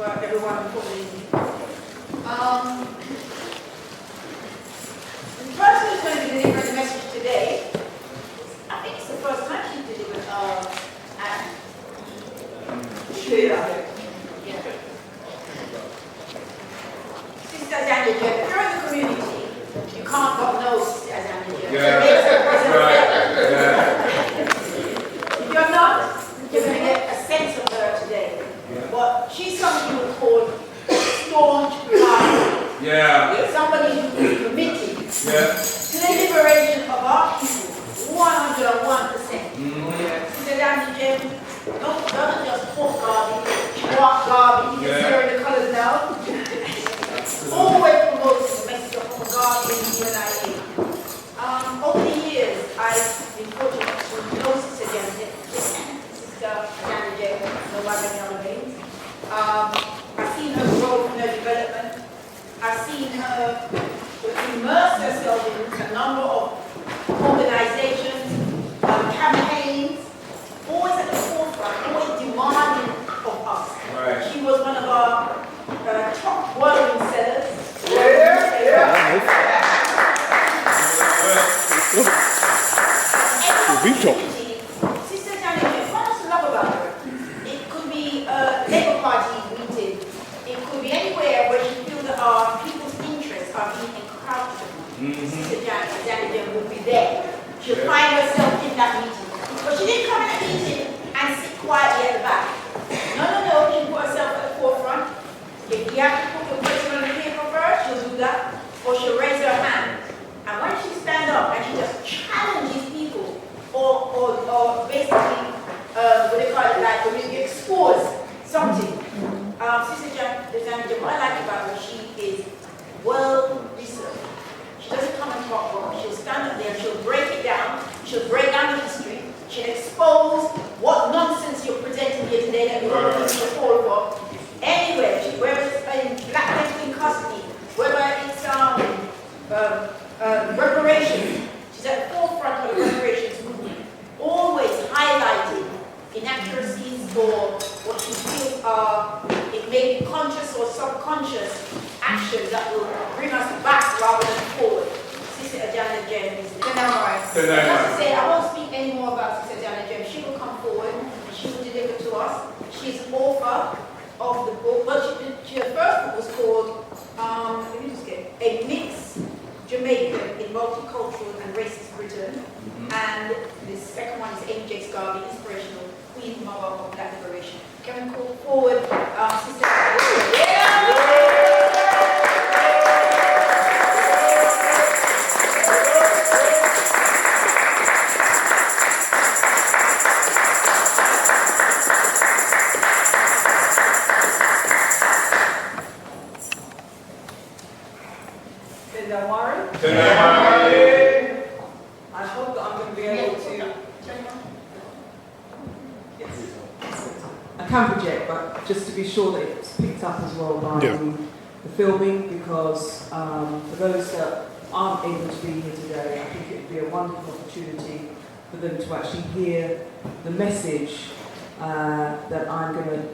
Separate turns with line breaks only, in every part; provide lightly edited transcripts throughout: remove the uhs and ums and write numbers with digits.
for everyone calling. The person who's going to be delivering the message today, I think it's the first time she's delivered Shumira. Yeah. Sister Daniel, if you're in the community, you can't but know Sister Daniel.
Yeah.
If you're not, you're going to get a sense of her today.
Yeah.
But she's somebody you would call staunch liar.
Yeah.
Somebody who is committed
Yeah.
to the liberation of our people, 101%. Sister Danny Jim, doesn't just talk garbage, walk garbage, you can see her in the colours now. Always promoting the message of garbage when I eat. Over the years, I've been fortunate to know Sister Danny Jim, no matter any other names. I've seen her growth and her development. I've seen her immerse herself in a number of organizations, campaigns, always at the forefront, always demanding of us.
Right.
She was one of our top wording sellers. Sister Janet, what else to love about her? It could be a Labour Party meeting. It could be anywhere where you feel that our people's interests are being encouraged. Sister Janet would be there. She'll find herself in that meeting. But she didn't come in that meeting and sit quietly at the back. No. She put herself at the forefront. If you have to put your question on the paper first, she'll do that. Or she'll raise her hand. And when she stands up and she just challenges people, or basically, what they call it, like when you expose something. Sister Janet, what I like about her, she is well researched. She doesn't come and talk wrong. She'll stand up there, she'll break it down, she'll break down the history, she'll expose what nonsense you're presenting here today that you want to fall for. Anyway, whether it's in black people in custody, whether it's reparations, she's at the forefront of the reparations movement, always highlighting inaccuracies or what she feels are, it may be conscious or subconscious actions that will bring us back rather than forward. Sister Janet Jem is just to say, I won't speak any more about Sister Janet Jem. She will come forward and she will deliver to us. She's author of the book. Well, her first book was called let me just get A Mixed Jamaican in Multicultural and Racist Britain. And the second one is Amy J. Scar, the inspirational Queen Mother of Black Liberation. Can we call forward Sister
I hope that I'm going to be able to. I can project, but just to be sure that it's picked up as well by the filming, because for those that aren't able to be here today, I think it would be a wonderful opportunity for them to actually hear the message that I'm going to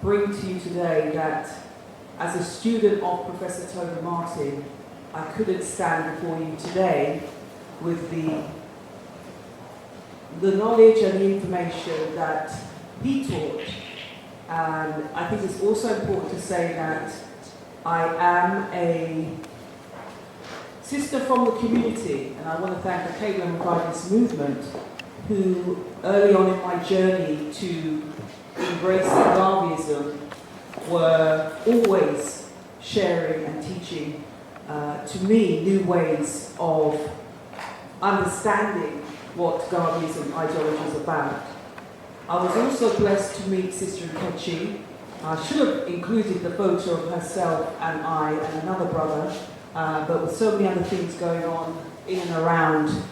bring to you today, that as a student of Professor Tony Martin, I couldn't stand before you today with the knowledge and the information that he taught. And I think it's also important to say that I am a sister from the community, and I want to thank Alkebu-Lan by this movement, who early on in my journey to embracing Garveyism were always sharing and teaching to me new ways of understanding what Garveyism ideology is about. I was also blessed to meet Sister Nkechi. I should have included the photo of herself and I and another brother, but with so many other things going on in and around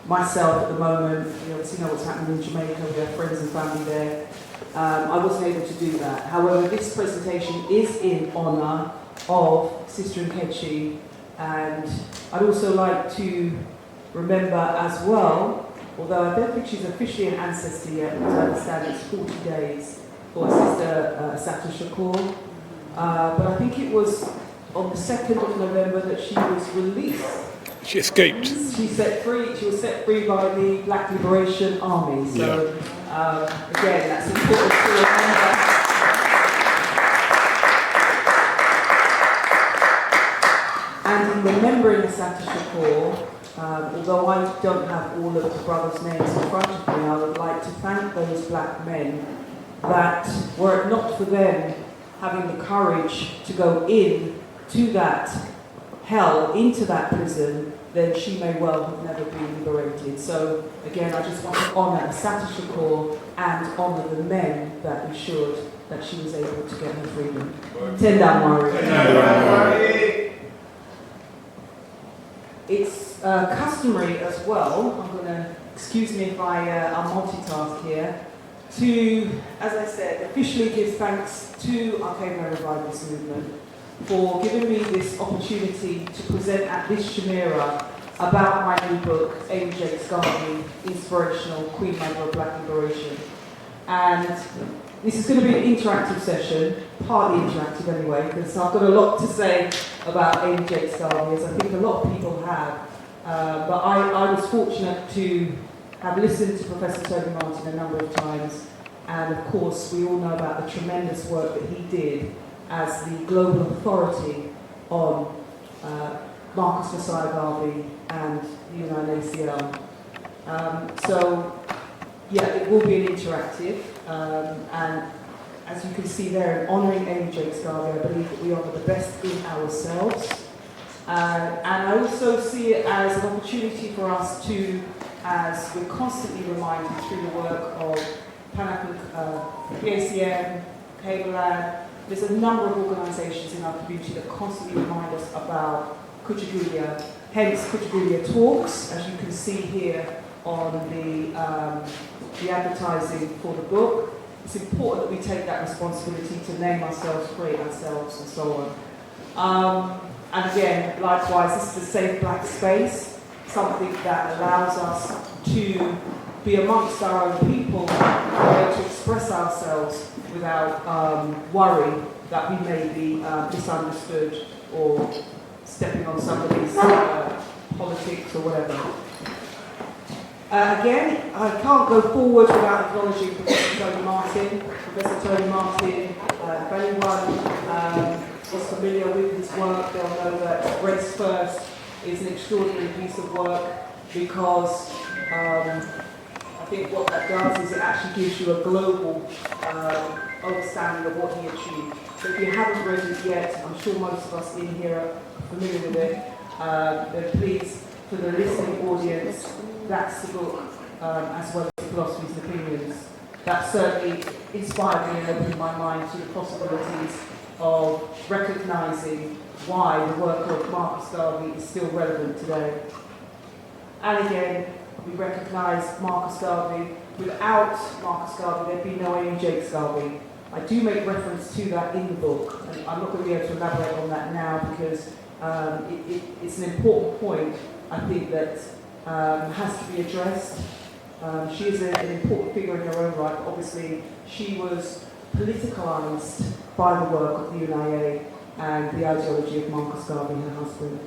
myself at the moment, you obviously know what's happening in Jamaica, we have friends and family there. I wasn't able to do that. However, this presentation is in honour of Sister Nkechi, and I'd also like to remember as well, although I don't think she's officially an ancestor yet, but I understand it's 40 days, or Sister Satu Shakur. But I think it was on the 2nd of November that she was released.
She escaped.
She was set free by the Black Liberation Army. So again, that's important to remember. And in remembering Satu Shakur, although I don't have all of the brothers' names in front of me, I would like to thank those black men that, were it not for them having the courage to go in to that hell, into that prison, then she may well have never been liberated. So again, I just want to honour Satu Shakur and honour the men that ensured that she was able to get her freedom. Tenda Mari. It's customary as well, I'm going to, excuse me if I'll multitask here, to, as I said, officially give thanks to Alkebu-Lan Revivalist Movement for giving me this opportunity to present at this Shumira about my new book, Amy Jakes Garvey, Inspirational Queen Mother of Black Liberation. And this is going to be an interactive session, partly interactive anyway, because I've got a lot to say about Amy Jakes Garvey, as I think a lot of people have. But I was fortunate to have listened to Professor Tony Martin a number of times, and of course we all know about the tremendous work that he did as the global authority on Marcus Messiah Garvey and the UNACL. So yeah, it will be an interactive, and as you can see there, in honouring Amy Jakes Garvey, I believe that we honour the best in ourselves. And I also see it as an opportunity for us to, as we're constantly reminded through the work of PACM, Alkebu-Lan, there's a number of organisations in our community that constantly remind us about Kutubulia, hence Kutubulia Talks, as you can see here on the advertising for the book. It's important that we take that responsibility to name ourselves, create ourselves, and so on. And again, likewise, this is a safe black space, something that allows us to be amongst our own people, to express ourselves without worry that we may be misunderstood or stepping on somebody's politics or whatever. Again, I can't go forward without acknowledging Professor Tony Martin. Professor Tony Martin, if anyone is familiar with his work, they'll know that Race First is an extraordinary piece of work because I think what that does is it actually gives you a global understanding of what he achieved. So if you haven't read it yet, I'm sure most of us in here are familiar with it, then please, for the listening audience, that's the book, as well as the philosophies and opinions. That certainly inspired me and opened my mind to the possibilities of recognising why the work of Marcus Garvey is still relevant today. And again, we recognise Marcus Garvey. Without Marcus Garvey, there'd be no Amy Jakes Garvey. I do make reference to that in the book, and I'm not going to be able to elaborate on that now because it's an important point, I think, that has to be addressed. She is an important figure in her own right. Obviously, she was politicalised by the work of the UNIA and the ideology of Marcus Garvey, her husband.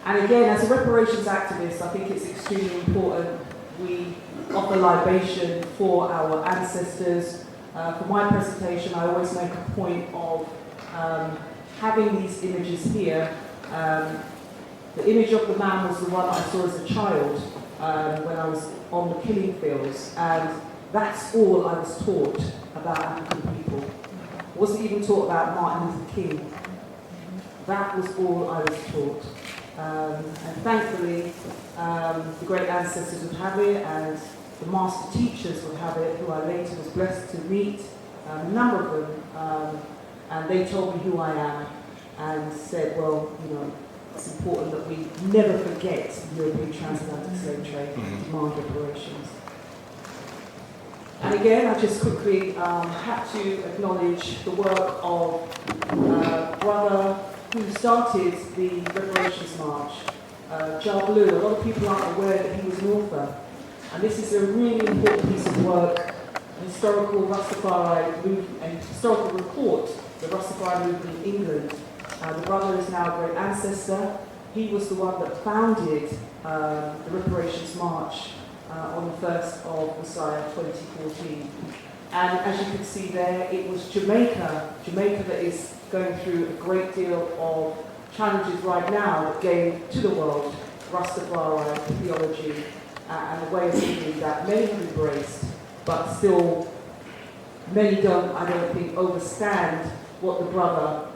And again, as a reparations activist, I think it's extremely important we offer libation for our ancestors. For my presentation, I always make a point of having these images here. The image of the man was the one that I saw as a child when I was on the killing fields, and that's all I was taught about African people. I wasn't even taught about Martin Luther King. That was all I was taught. And thankfully, the great ancestors would have it, and the master teachers would have it, who I later was blessed to meet, a number of them, and they told me who I am, and said, well, you know, it's important that we never forget the European transatlantic slave trade and demand reparations. And again, I just quickly have to acknowledge the work of a brother who started the reparations march, Alkebu-Lna. A lot of people aren't aware that he was an author. And this is a really important piece of work historical Rastafari movement, a historical report, the Rastafari movement in England. The brother is now a great ancestor. He was the one that founded the Reparations March on the 1st of Messiah 2014. And as you can see there, it was Jamaica that is going through a great deal of challenges right now that gave to the world Rastafari theology and a way of thinking that many have embraced, but still many don't, I don't think, understand what the brother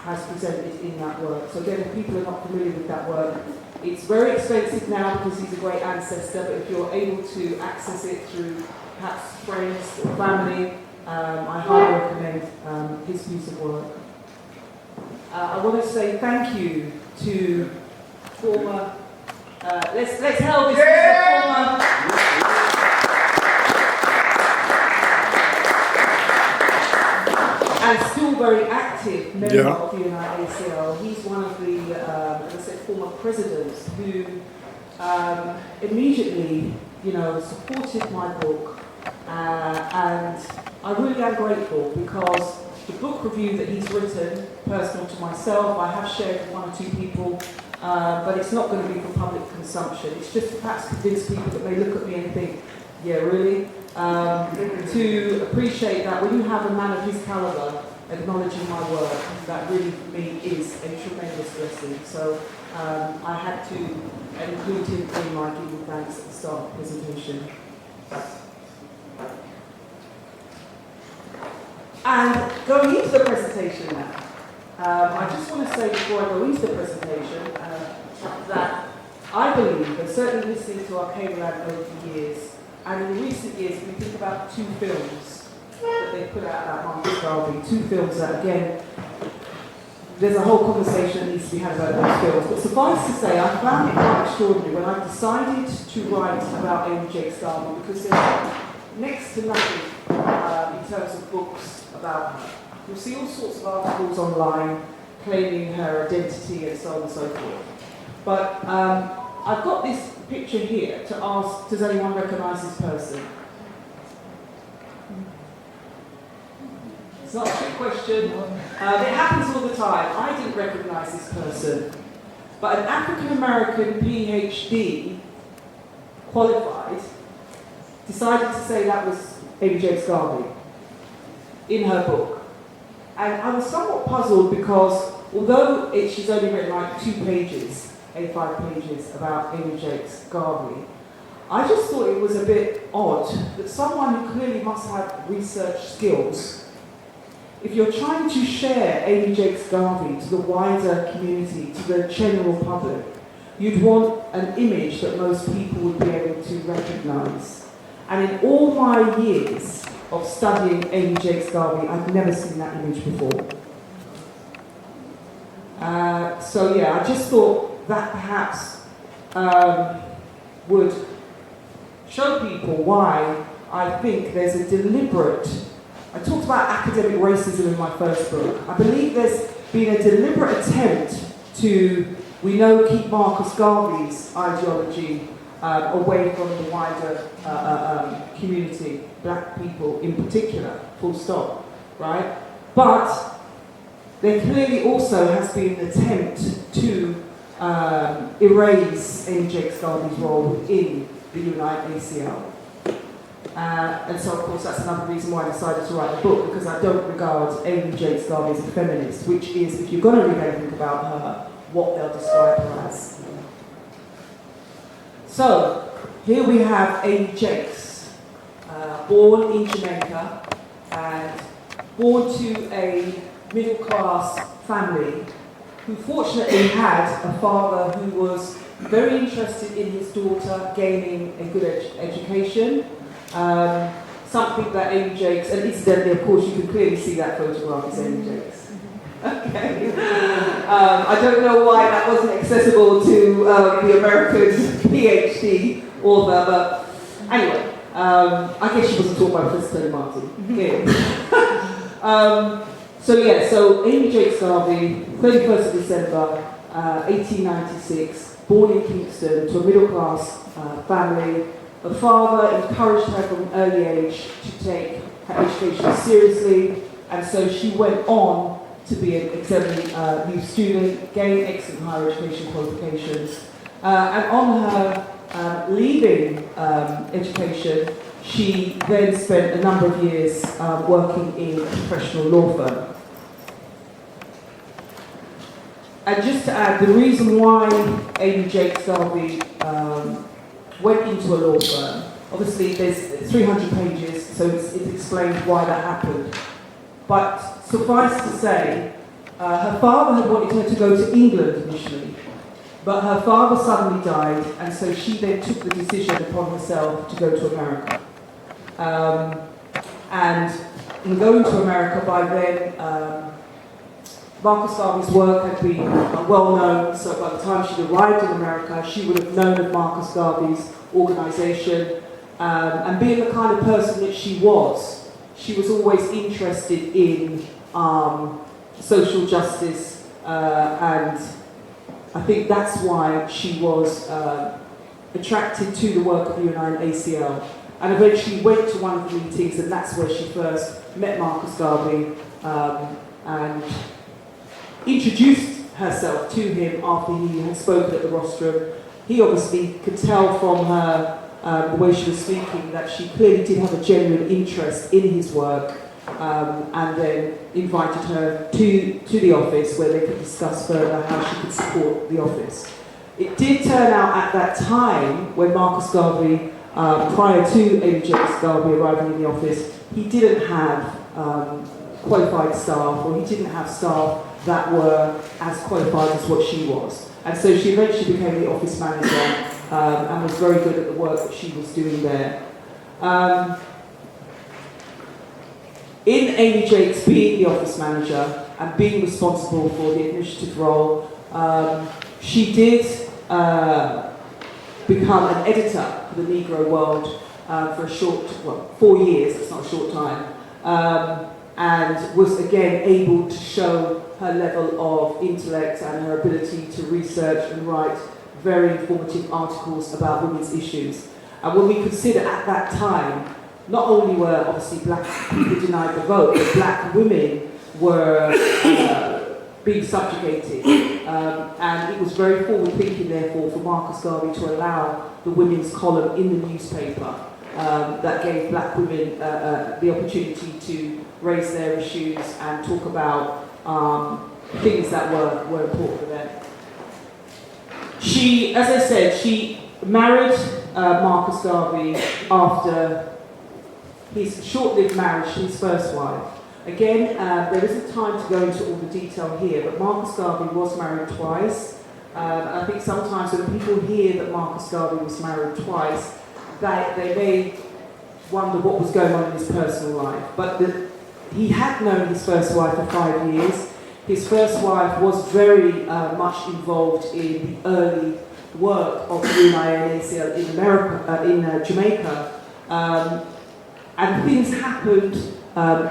has presented in that work. So again, if people are not familiar with that work, it's very expensive now because he's a great ancestor, but if you're able to access it through perhaps friends or family, I highly recommend his piece of work. I want to say thank you to former, let's help this former and still very active member of the United ACL. He's one of the, as I said, former presidents who immediately, supported my book, and I really am grateful because the book review that he's written, personal to myself, I have shared with one or two people, but it's not going to be for public consumption. It's just to perhaps convince people that may look at me and think, yeah, really? To appreciate that when you have a man of his caliber acknowledging my work, that really for me is a tremendous blessing. So I had to include him in my giving thanks at the start of the presentation. And going into the presentation now, I just want to say before I go into the presentation that I believe, and certainly listening to Alkebu-Lan over the years, and in recent years, if we think about two films that they put out about Marcus Garvey, two films that, again, there's a whole conversation that needs to be had about those films. But suffice to say, I found it quite extraordinary when I decided to write about Amy Jakes Garvey because there's next to nothing in terms of books about her. You'll see all sorts of articles online claiming her identity and so on and so forth. But I've got this picture here to ask, does anyone recognise this person? It's not a trick question. It happens all the time. I didn't recognise this person. But an African-American PhD qualified decided to say that was Amy Jakes Garvey in her book. And I was somewhat puzzled because although she's only written like 2 pages, A5 pages about Amy Jakes Garvey, I just thought it was a bit odd that someone who clearly must have research skills, if you're trying to share Amy Jakes Garvey to the wider community, to the general public, you'd want an image that most people would be able to recognise. And in all my years of studying Amy Jakes Garvey, I've never seen that image before. So yeah, I just thought that perhaps would show people why I think there's a deliberate, I talked about academic racism in my first book. I believe there's been a deliberate attempt to, we know, keep Marcus Garvey's ideology away from the wider community, black people in particular, full stop, right? But there clearly also has been an attempt to erase Amy Jakes Garvey's role within the United ACL. And so, of course, that's another reason why I decided to write the book, because I don't regard Amy Jakes Garvey as a feminist, which is, if you're going to read anything about her, what they'll describe her as. So, here we have Amy Jakes, born in Jamaica and born to a middle-class family who fortunately had a father who was very interested in his daughter gaining a good education. Something that Amy Jakes, and incidentally, of course, you can clearly see that photograph is Amy Jakes. Okay. I don't know why that wasn't accessible to the American PhD author, but anyway, I guess she wasn't taught by Professor Tony Martin. Yeah. So Amy Jakes Garvey, 31st of December, 1896, born in Kingston to a middle-class family, Her father encouraged her from an early age to take her education seriously, and so she went on to be an exemplary youth student, gained excellent higher education qualifications, and on her leaving education, she then spent a number of years working in a professional law firm. And just to add, the reason why Amy Jakes Garvey went into a law firm, obviously there's 300 pages, so it's explained why that happened. But suffice to say, her father had wanted her to go to England initially, but her father suddenly died, and so she then took the decision upon herself to go to America. And in going to America, by then, Marcus Garvey's work had been well known, so by the time she arrived in America, she would have known of Marcus Garvey's organisation, and being the kind of person that she was always interested in social justice, and I think that's why she was attracted to the work of the UNIACL, and eventually went to one of the meetings, and that's where she first met Marcus Garvey, and introduced herself to him after he had spoken at the rostrum. He obviously could tell from her the way she was speaking that she clearly did have a genuine interest in his work, and then invited her to the office where they could discuss further how she could support the office. It did turn out at that time, when Marcus Garvey, prior to Amy Jakes Garvey arriving in the office, he didn't have qualified staff, or he didn't have staff that were as qualified as what she was. And so she eventually became the office manager, and was very good at the work that she was doing there. In Amy Jakes being the office manager and being responsible for the administrative role, she did become an editor for the Negro World for a short, 4 years, it's not a short time, and was again able to show her level of intellect and her ability to research and write very informative articles about women's issues. And when we consider at that time, not only were obviously black people denied the vote, but black women were being subjugated. And it was very forward thinking, therefore, for Marcus Garvey to allow the women's column in the newspaper that gave black women the opportunity to raise their issues and talk about things that were important for them. She, as I said, she married Marcus Garvey after his short-lived marriage to his first wife. Again, there isn't time to go into all the detail here, but Marcus Garvey was married twice. I think sometimes when people hear that Marcus Garvey was married twice, they may wonder what was going on in his personal life. But he had known his first wife for 5 years. His first wife was very much involved in the early work of the UNIACL in America, in Jamaica, and things happened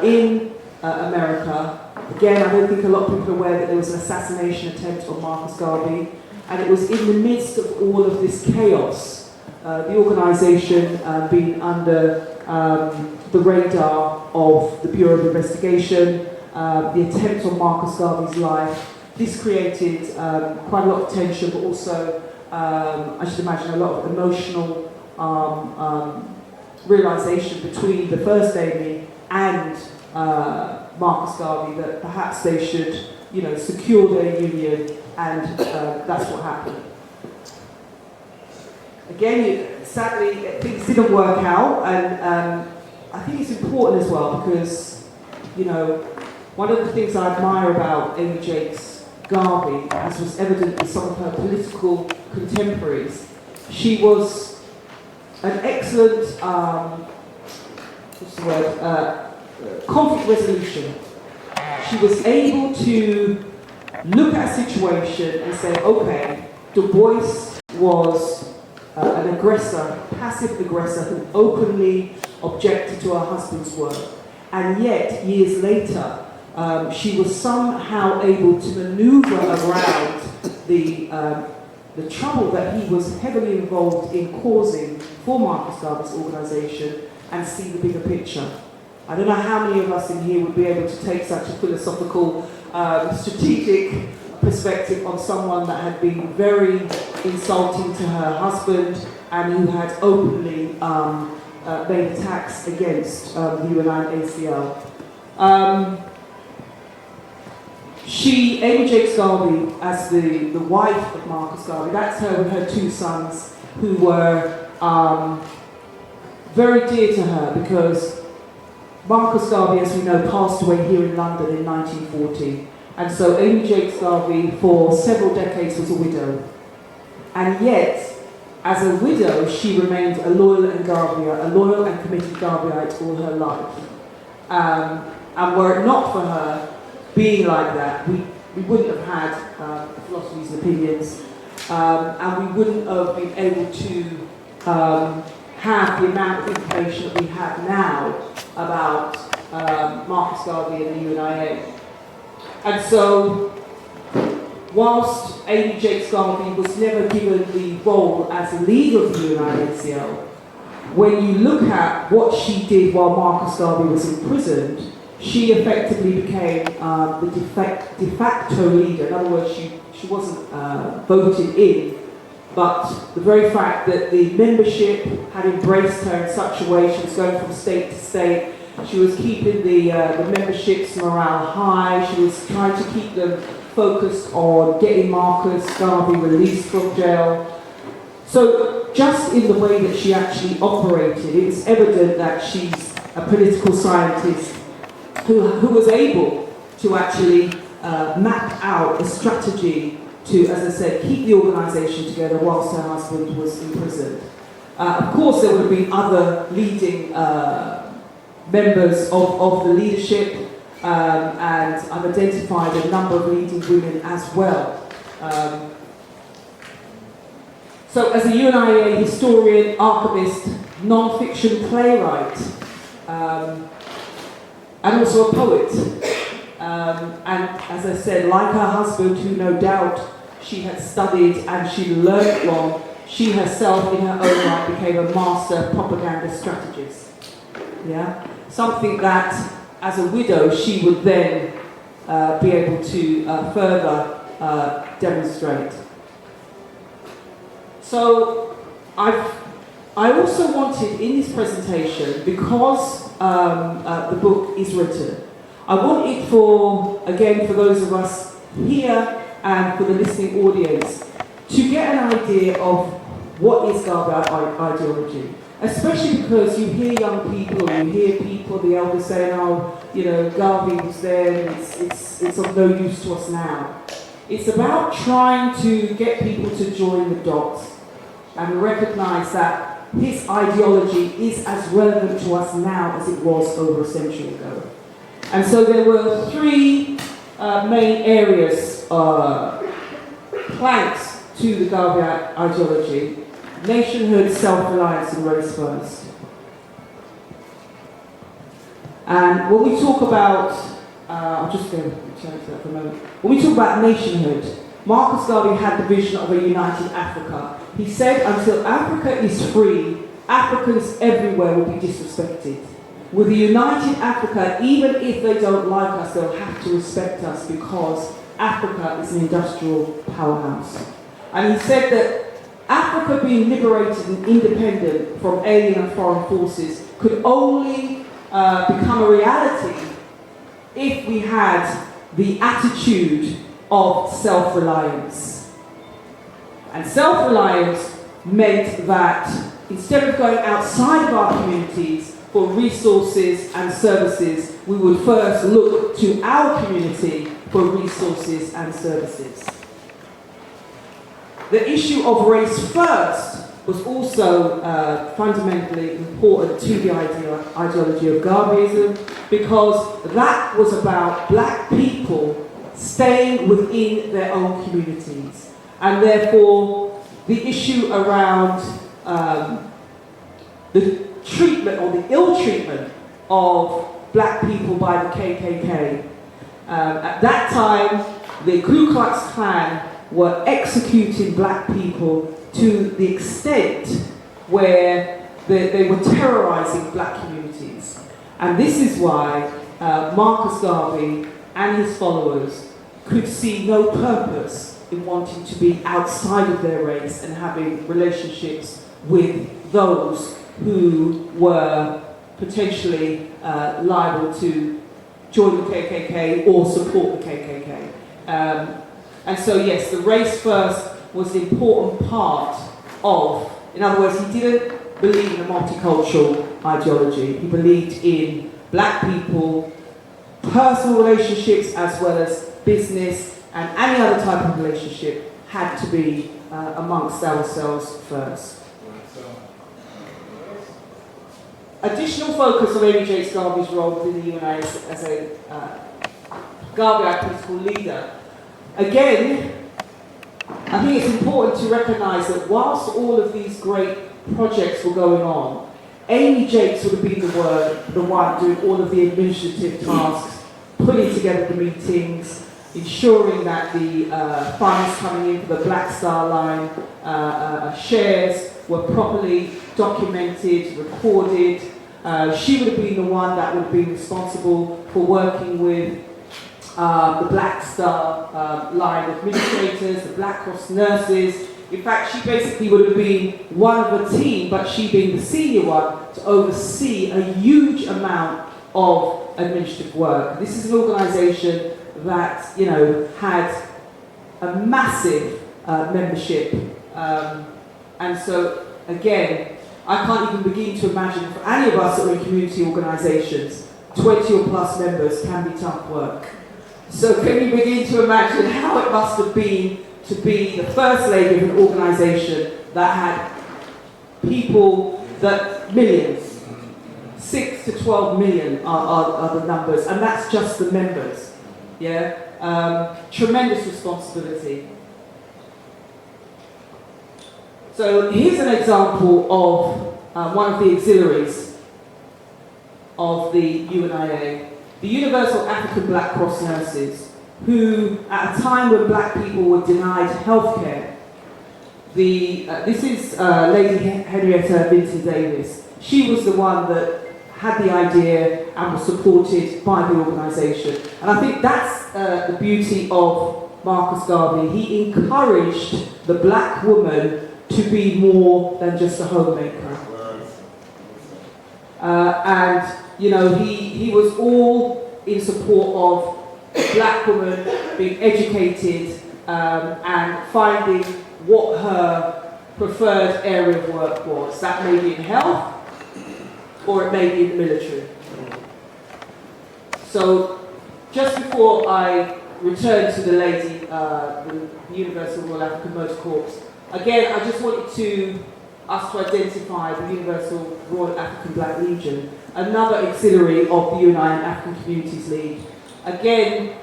in America. Again, I don't think a lot of people are aware that there was an assassination attempt on Marcus Garvey, and it was in the midst of all of this chaos, the organisation being under the radar of the Bureau of Investigation, the attempt on Marcus Garvey's life. This created quite a lot of tension, but also, I should imagine, a lot of emotional realisation between the first Amy and Marcus Garvey that perhaps they should, secure their union, and that's what happened. Again, sadly, things didn't work out, and I think it's important as well because, one of the things I admire about Amy Jakes Garvey, as was evident in some of her political contemporaries, she was an excellent, conflict resolution. She was able to look at a situation and say, okay, Du Bois was an aggressor, passive aggressor who openly objected to her husband's work. And yet, years later, she was somehow able to maneuver around the trouble that he was heavily involved in causing for Marcus Garvey's organisation and see the bigger picture. I don't know how many of us in here would be able to take such a philosophical, strategic perspective on someone that had been very insulting to her husband and who had openly made attacks against the UNACL. Amy Jakes Garvey, as the wife of Marcus Garvey, that's her with her two sons, who were very dear to her because Marcus Garvey, as we know, passed away here in London in 1940. And so Amy Jakes Garvey, for several decades, was a widow. And yet, as a widow, she remained a loyal and committed Garveyite all her life. And were it not for her being like that, we wouldn't have had philosophies and opinions, and we wouldn't have been able to have the amount of information that we have now about Marcus Garvey and the UNIA. And so, whilst Amy Jakes Garvey was never given the role as a leader of the UNIACL, when you look at what she did while Marcus Garvey was imprisoned, she effectively became the de facto leader. In other words, she wasn't voted in, but the very fact that the membership had embraced her in such a way, she was going from state to state, she was keeping the membership's morale high, she was trying to keep them focused on getting Marcus Garvey released from jail. So just in the way that she actually operated, it's evident that she's a political scientist who was able to actually map out a strategy to, as I said, keep the organisation together whilst her husband was imprisoned. Of course, there would have been other leading members of the leadership, and I've identified a number of leading women as well. So as a UNIA historian, archivist, non-fiction playwright, and also a poet. And as I said, like her husband, who no doubt she had studied and she learned from, she herself in her own right became a master propaganda strategist. Yeah? Something that, as a widow, she would then be able to further demonstrate. So I also wanted in this presentation, because the book is written, I want it for those of us here and for the listening audience, to get an idea of what is Garvey ideology. Especially because you hear young people, you hear people, the elders saying, oh, you know, Garvey was there, and it's of no use to us now. It's about trying to get people to join the dots and recognise that his ideology is as relevant to us now as it was over a century ago. And so there were three main areas, planks to the Garvey ideology: nationhood, self-reliance, and race first. And when we talk about, I'm just going to turn to that for a moment. When we talk about nationhood, Marcus Garvey had the vision of a united Africa. He said, until Africa is free, Africans everywhere will be disrespected. With a united Africa, even if they don't like us, they'll have to respect us because Africa is an industrial powerhouse. And he said that Africa being liberated and independent from alien and foreign forces could only become a reality if we had the attitude of self-reliance. And self-reliance meant that instead of going outside of our communities for resources and services, we would first look to our community for resources and services. The issue of race first was also fundamentally important to the ideology of Garveyism, because that was about black people staying within their own communities. And therefore, the issue around the treatment or the ill treatment of black people by the KKK. At that time, the Ku Klux Klan were executing black people to the extent where they were terrorizing black communities. And this is why Marcus Garvey and his followers could see no purpose in wanting to be outside of their race and having relationships with those who were potentially liable to join the KKK or support the KKK. And so yes, the race first was an important part of, in other words, he didn't believe in a multicultural ideology. He believed in black people, personal relationships as well as business, and any other type of relationship had to be amongst ourselves first. Additional focus on Amy J. Garvey's role within the UNA as a Garveyite political leader. Again, I think it's important to recognise that whilst all of these great projects were going on, Amy Jakes would have been the one doing all of the administrative tasks, putting together the meetings, ensuring that the funds coming in for the Black Star Line shares were properly documented, recorded. She would have been the one that would have been responsible for working with the Black Star Line administrators, the Black Cross nurses. In fact, she basically would have been one of a team, but she being the senior one, to oversee a huge amount of administrative work. This is an organisation that, you know, had a massive membership, and so again, I can't even begin to imagine for any of us that are in community organisations, 20 or plus members can be tough work. So can you begin to imagine how it must have been to be the first lady of an organisation that had people, that millions, 6 to 12 million are the numbers, and that's just the members. Yeah, tremendous responsibility. So here's an example of one of the auxiliaries of the UNIA, the Universal African Black Cross Nurses, who at a time when black people were denied healthcare, this is Lady Henrietta Vinton Davis. She was the one that had the idea and was supported by the organisation. And I think that's the beauty of Marcus Garvey. He encouraged the black woman to be more than just a homemaker. And, you know, he was all in support of black women being educated and finding what her preferred area of work was. That may be in health, or it may be in the military. So, just before I return to the lady, the Universal Royal African Motor Corps, again, I just wanted us to identify the Universal Royal African Black Legion, another auxiliary of the United African Communities League. Again,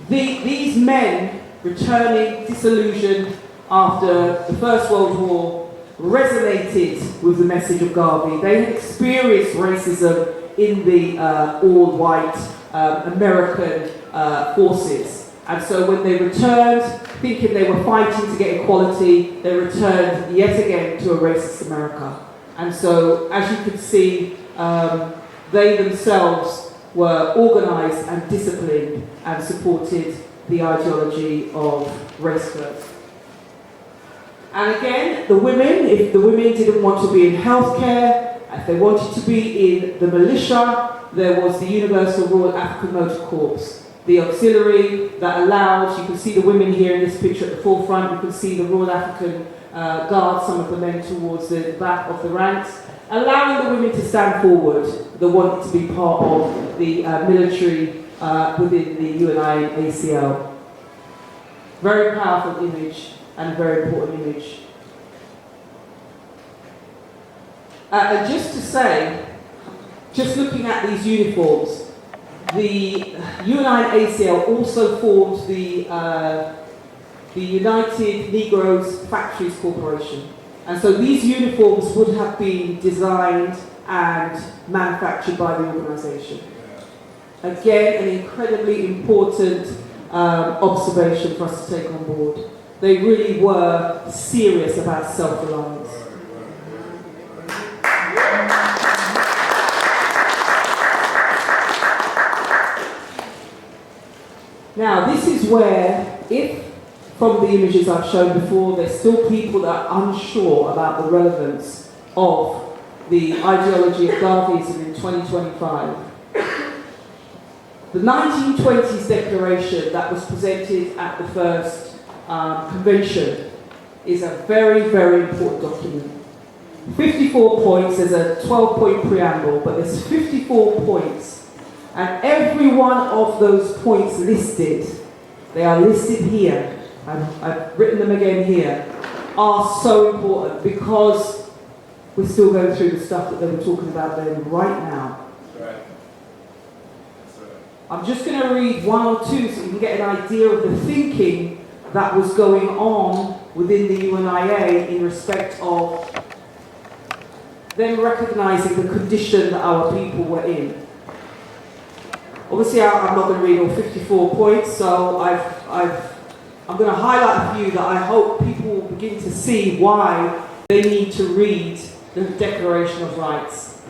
these men returning disillusioned after the First World War resonated with the message of Garvey. They had experienced racism in the all-white American forces. And so when they returned, thinking they were fighting to get equality, they returned yet again to a racist America. And so, as you can see, they themselves were organised and disciplined and supported the ideology of race first. And again, the women, if the women didn't want to be in healthcare, if they wanted to be in the militia, there was the Universal Royal African Motor Corps, the auxiliary that allowed, you can see the women here in this picture at the forefront, you can see the Royal African Guard, some of the men towards the back of the ranks, allowing the women to stand forward that wanted to be part of the military within the UNI and ACL. Very powerful image and a very important image. And just to say, just looking at these uniforms, the UNI and ACL also formed the United Negroes Factories Corporation. And so these uniforms would have been designed and manufactured by the organisation. Again, an incredibly important observation for us to take on board. They really were serious about self-reliance. Now, this is where, if from the images I've shown before, there's still people that are unsure about the relevance of the ideology of Garveyism in 2025. The 1920s declaration that was presented at the first convention is a very, very important document. 54 points, there's a 12-point preamble, but there's 54 points. And every one of those points listed, they are listed here, I've written them again here, are so important because we're still going through the stuff that they were talking about then right now.
That's right. That's right.
I'm just going to read one or two so you can get an idea of the thinking that was going on within the UNIA in respect of them recognising the condition that our people were in. Obviously, I'm not going to read all 54 points, so I'm going to highlight a few that I hope people will begin to see why they need to read the Declaration of Rights.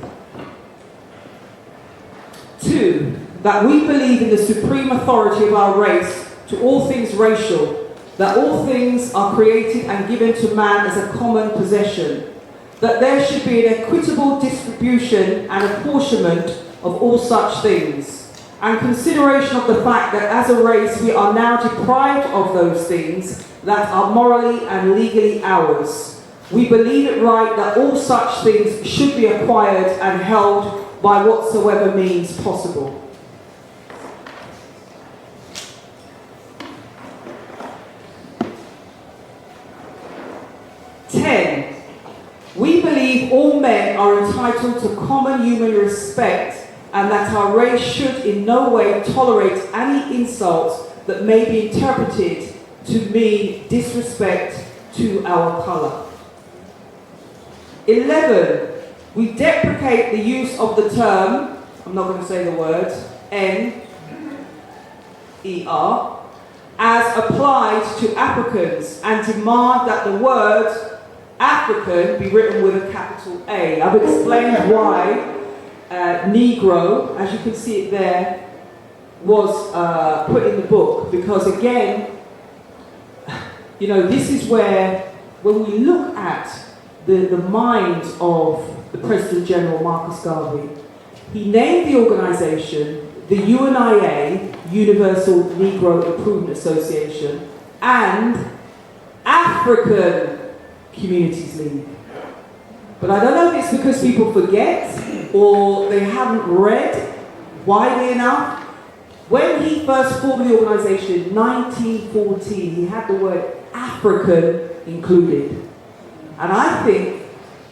2, that we believe in the supreme authority of our race to all things racial, that all things are created and given to man as a common possession, that there should be an equitable distribution and apportionment of all such things, and consideration of the fact that as a race we are now deprived of those things that are morally and legally ours. We believe it right that all such things should be acquired and held by whatsoever means possible. We believe all men are entitled to common human respect and that our race should in no way tolerate any insults that may be interpreted to mean disrespect to our colour. 11. We deprecate the use of the term, I'm not going to say the word, N-E-R, as applied to Africans and demand that the word African be written with a capital A. I've explained why Negro, as you can see it there, was put in the book, because again, you know, this is where, when we look at the mind of the President General Marcus Garvey, he named the organisation the UNIA, Universal Negro Improvement Association, and African Communities League. But I don't know if it's because people forget or they haven't read widely enough. When he first formed the organisation in 1914, he had the word African included. And I think,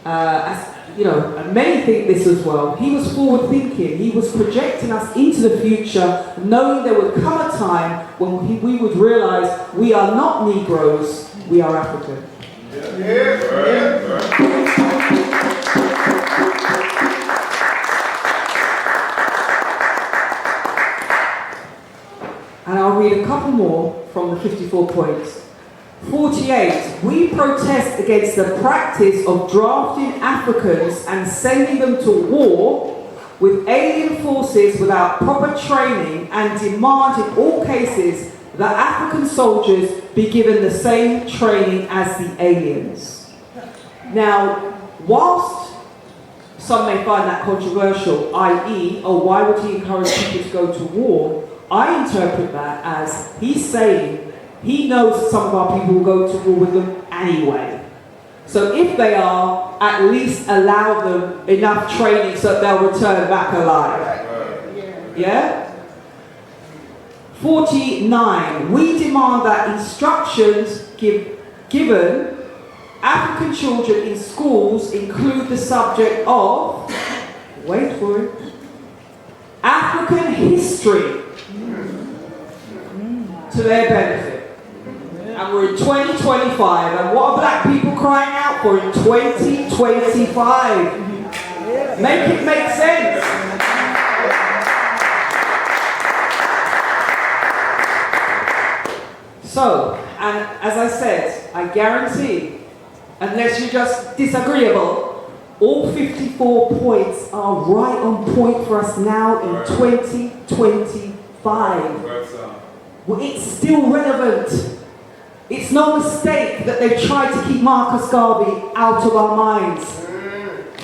as you know, and many think this as well, he was forward thinking. He was projecting us into the future, knowing there would come a time when we would realise we are not Negroes, we are African. And I'll read a couple more from the 54 points. 48. We protest against the practice of drafting Africans and sending them to war with alien forces without proper training, and demand in all cases that African soldiers be given the same training as the aliens. Now, whilst some may find that controversial, i.e., oh, why would he encourage people to go to war? I interpret that as he's saying he knows that some of our people will go to war with them anyway. So if they are, at least allow them enough training so that they'll return back alive. Yeah? 49. We demand that instructions given African children in schools include the subject of, wait for it, African history to their benefit. And we're in 2025, and what are black people crying out for in 2025? Make it make sense. So, and as I said, I guarantee, unless you're just disagreeable, all 54 points are right on point for us now in 2025. well, it's still relevant. It's no mistake that they've tried to keep Marcus Garvey out of our minds.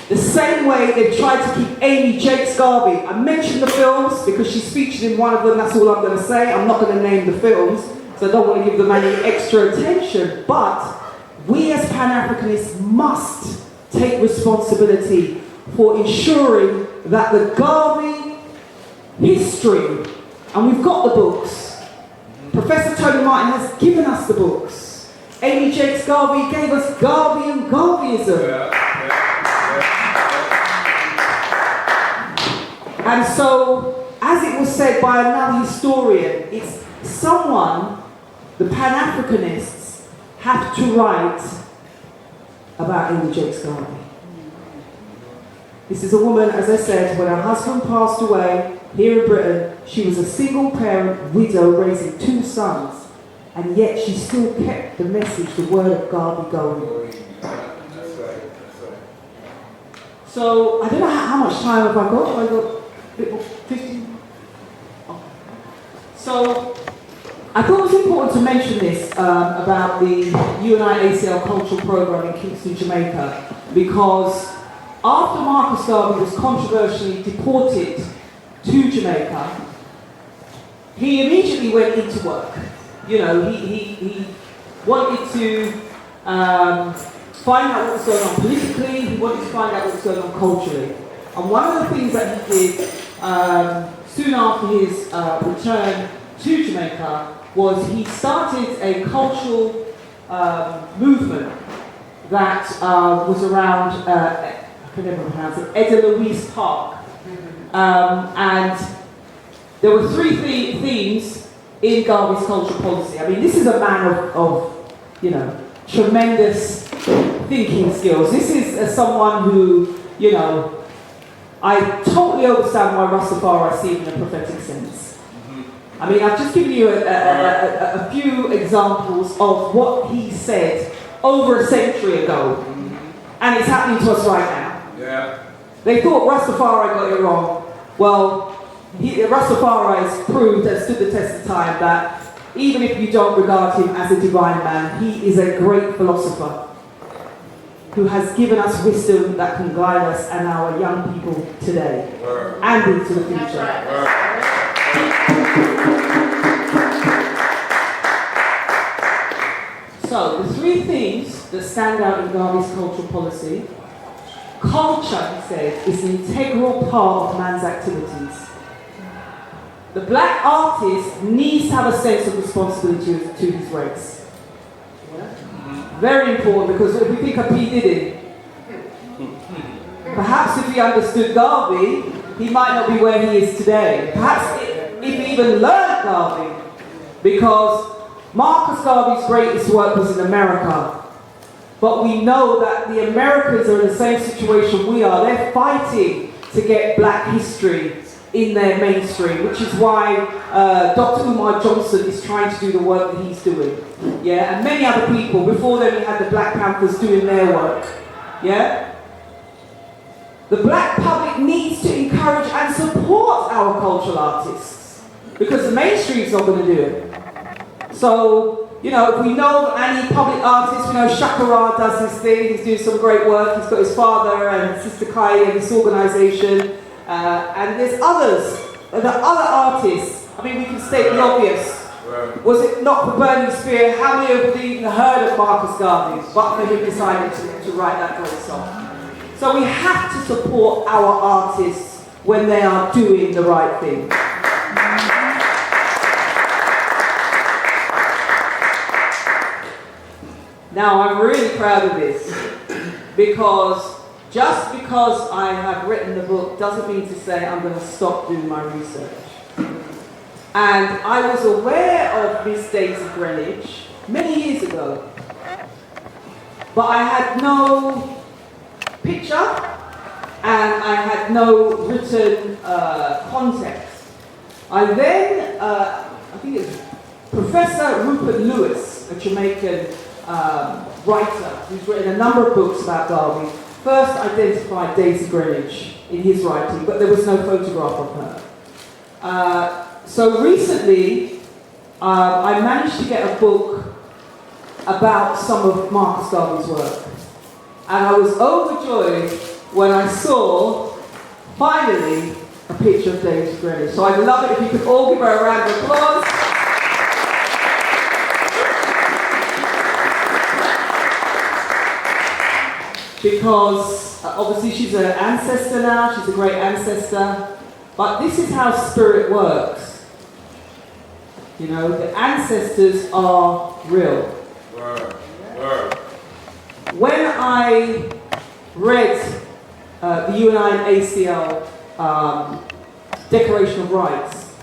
The same way they've tried to keep Amy Jakes Garvey. I mentioned the films because she's featured in one of them, that's all I'm going to say. I'm not going to name the films, so I don't want to give them any extra attention. But we as Pan-Africanists must take responsibility for ensuring that the Garvey history, and we've got the books. Professor Tony Martin has given us the books. Amy Jakes Garvey gave us Garvey and Garveyism. And so, as it was said by another historian, it's someone, the Pan-Africanists, have to write about Amy Jakes Garvey. This is a woman, as I said, when her husband passed away here in Britain, she was a single parent widow raising 2 sons, and yet she still kept the message, the word of Garvey going. So, I don't know how much time have I got? Have I got a bit more? 15? Oh. So, I thought it was important to mention this about the UNI-ACL cultural program in Kingston, Jamaica, because after Marcus Garvey was controversially deported to Jamaica, he immediately went into work. You know, he wanted to find out what was going on politically, he wanted to find out what was going on culturally. And one of the things that he did soon after his return to Jamaica was he started a cultural movement that was around, I can never pronounce it, Edelweiss Park. And there were 3 themes in Garvey's cultural policy. I mean, this is a man of you know, tremendous thinking skills. This is someone who, you know, I totally understand why Rastafari see him in a prophetic sense. I mean, I've just given you a few examples of what he said over a century ago, and it's happening to us right now.
Yeah.
They thought Rastafari got it wrong. Well, Rastafari has proved and stood the test of time that even if you don't regard him as a divine man, he is a great philosopher who has given us wisdom that can guide us and our young people today and into the future. So, the 3 things that stand out in Garvey's cultural policy: culture, he said, is an integral part of man's activities. The black artist needs to have a sense of responsibility to his race. Very important, because if we think of P. Diddy, perhaps if he understood Garvey, he might not be where he is today. Perhaps if he even learned Garvey, because Marcus Garvey's greatest work was in America. But we know that the Americans are in the same situation we are. They're fighting to get black history in their mainstream, which is why Dr. Umar Johnson is trying to do the work that he's doing. Yeah, and many other people. Before then we had the Black Panthers doing their work. Yeah? The black public needs to encourage and support our cultural artists, because the mainstream's not going to do it. So, you know, if we know any public artists, we know Shakara does his thing, he's doing some great work, he's got his father and Sister Kai and this organisation, and there's others, the other artists. I mean, we can state the obvious. Was it not for Burning Spear, how many of you even heard of Marcus Garvey, but for him decided to write that great song? So we have to support our artists when they are doing the right thing. Now, I'm really proud of this, because just because I have written the book doesn't mean to say I'm going to stop doing my research. And I was aware of Miss Daisy Greenwich many years ago, but I had no picture and I had no written context. I then, I think it was Professor Rupert Lewis, a Jamaican writer who's written a number of books about Garvey, first identified Daisy Greenwich in his writing, but there was no photograph of her. So recently, I managed to get a book about some of Marcus Garvey's work. And I was overjoyed when I saw, finally, a picture of Daisy Greenwich. So I'd love it if you could all give her a round of applause. Because obviously she's an ancestor now, she's a great ancestor, but this is how spirit works. You know, the ancestors are real.
Word. Word.
When I read the UNI and ACL Declaration of Rights,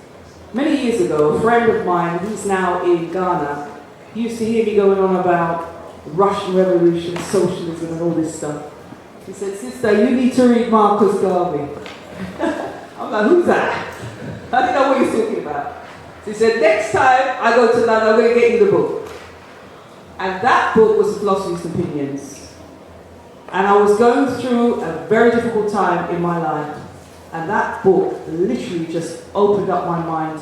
many years ago, a friend of mine, who's now in Ghana, he used to hear me going on about Russian Revolution, socialism and all this stuff. He said, "Sister, you need to read Marcus Garvey." I'm like, "Who's that?" I didn't know what he was talking about. So he said, "Next time I go to London, I'm going to get you the book." And that book was Philosophy's Opinions. And I was going through a very difficult time in my life. And that book literally just opened up my mind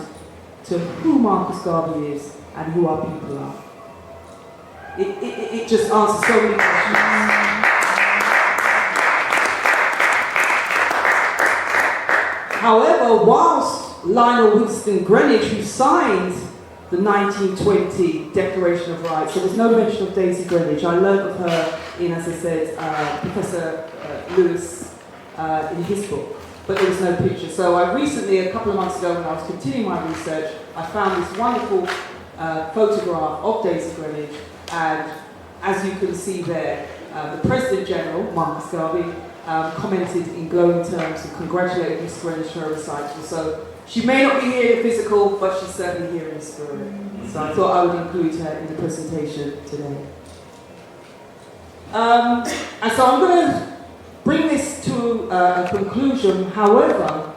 to who Marcus Garvey is and who our people are. It just answers so many questions. However, whilst Lionel Winston Greenwich, who signed the 1920 Declaration of Rights, there was no mention of Daisy Greenwich. I learned of her in, as I said, Professor Lewis in his book, but there was no picture. So I recently, a couple of months ago, when I was continuing my research, I found this wonderful photograph of Daisy Greenwich, and as you can see there, the President General, Marcus Garvey, commented in glowing terms and congratulated Miss Greenwich for her recital. So she may not be here in physical, but she's certainly here in spirit. So I thought I would include her in the presentation today. And so I'm going to bring this to a conclusion. However,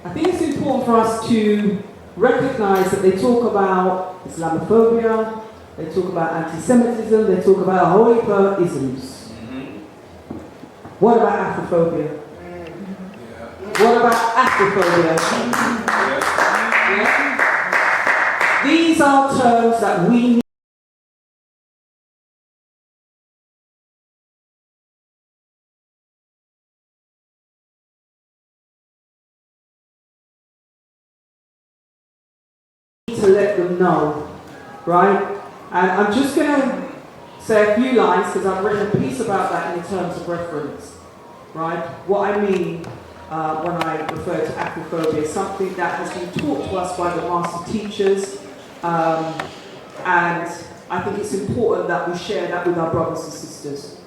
I think it's important for us to recognize that they talk about Islamophobia, they talk about anti-Semitism, they talk about a whole heap of isms. What about Afrophobia? What about Afrophobia? Yeah? These are terms that we need to let them know, right? And I'm just going to say a few lines because I've written a piece about that in terms of reference, right? What I mean when I refer to Afrophobia is something that has been taught to us by the master teachers, and I think it's important that we share that with our brothers and sisters.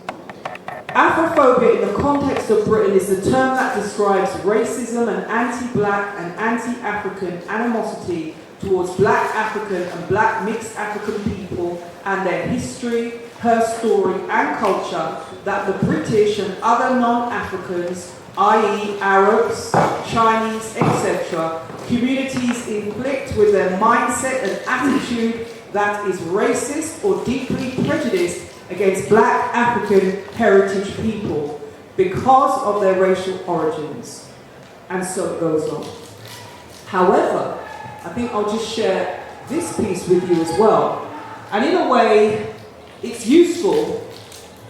Afrophobia in the context of Britain is the term that describes racism and anti-black and anti-African animosity towards black African and black mixed African people and their history, her story and culture that the British and other non-Africans, i.e. Arabs, Chinese, etc., communities inflict with their mindset and attitude that is racist or deeply prejudiced against black African heritage people because of their racial origins. And so it goes on. However, I think I'll just share this piece with you as well. And in a way, it's useful,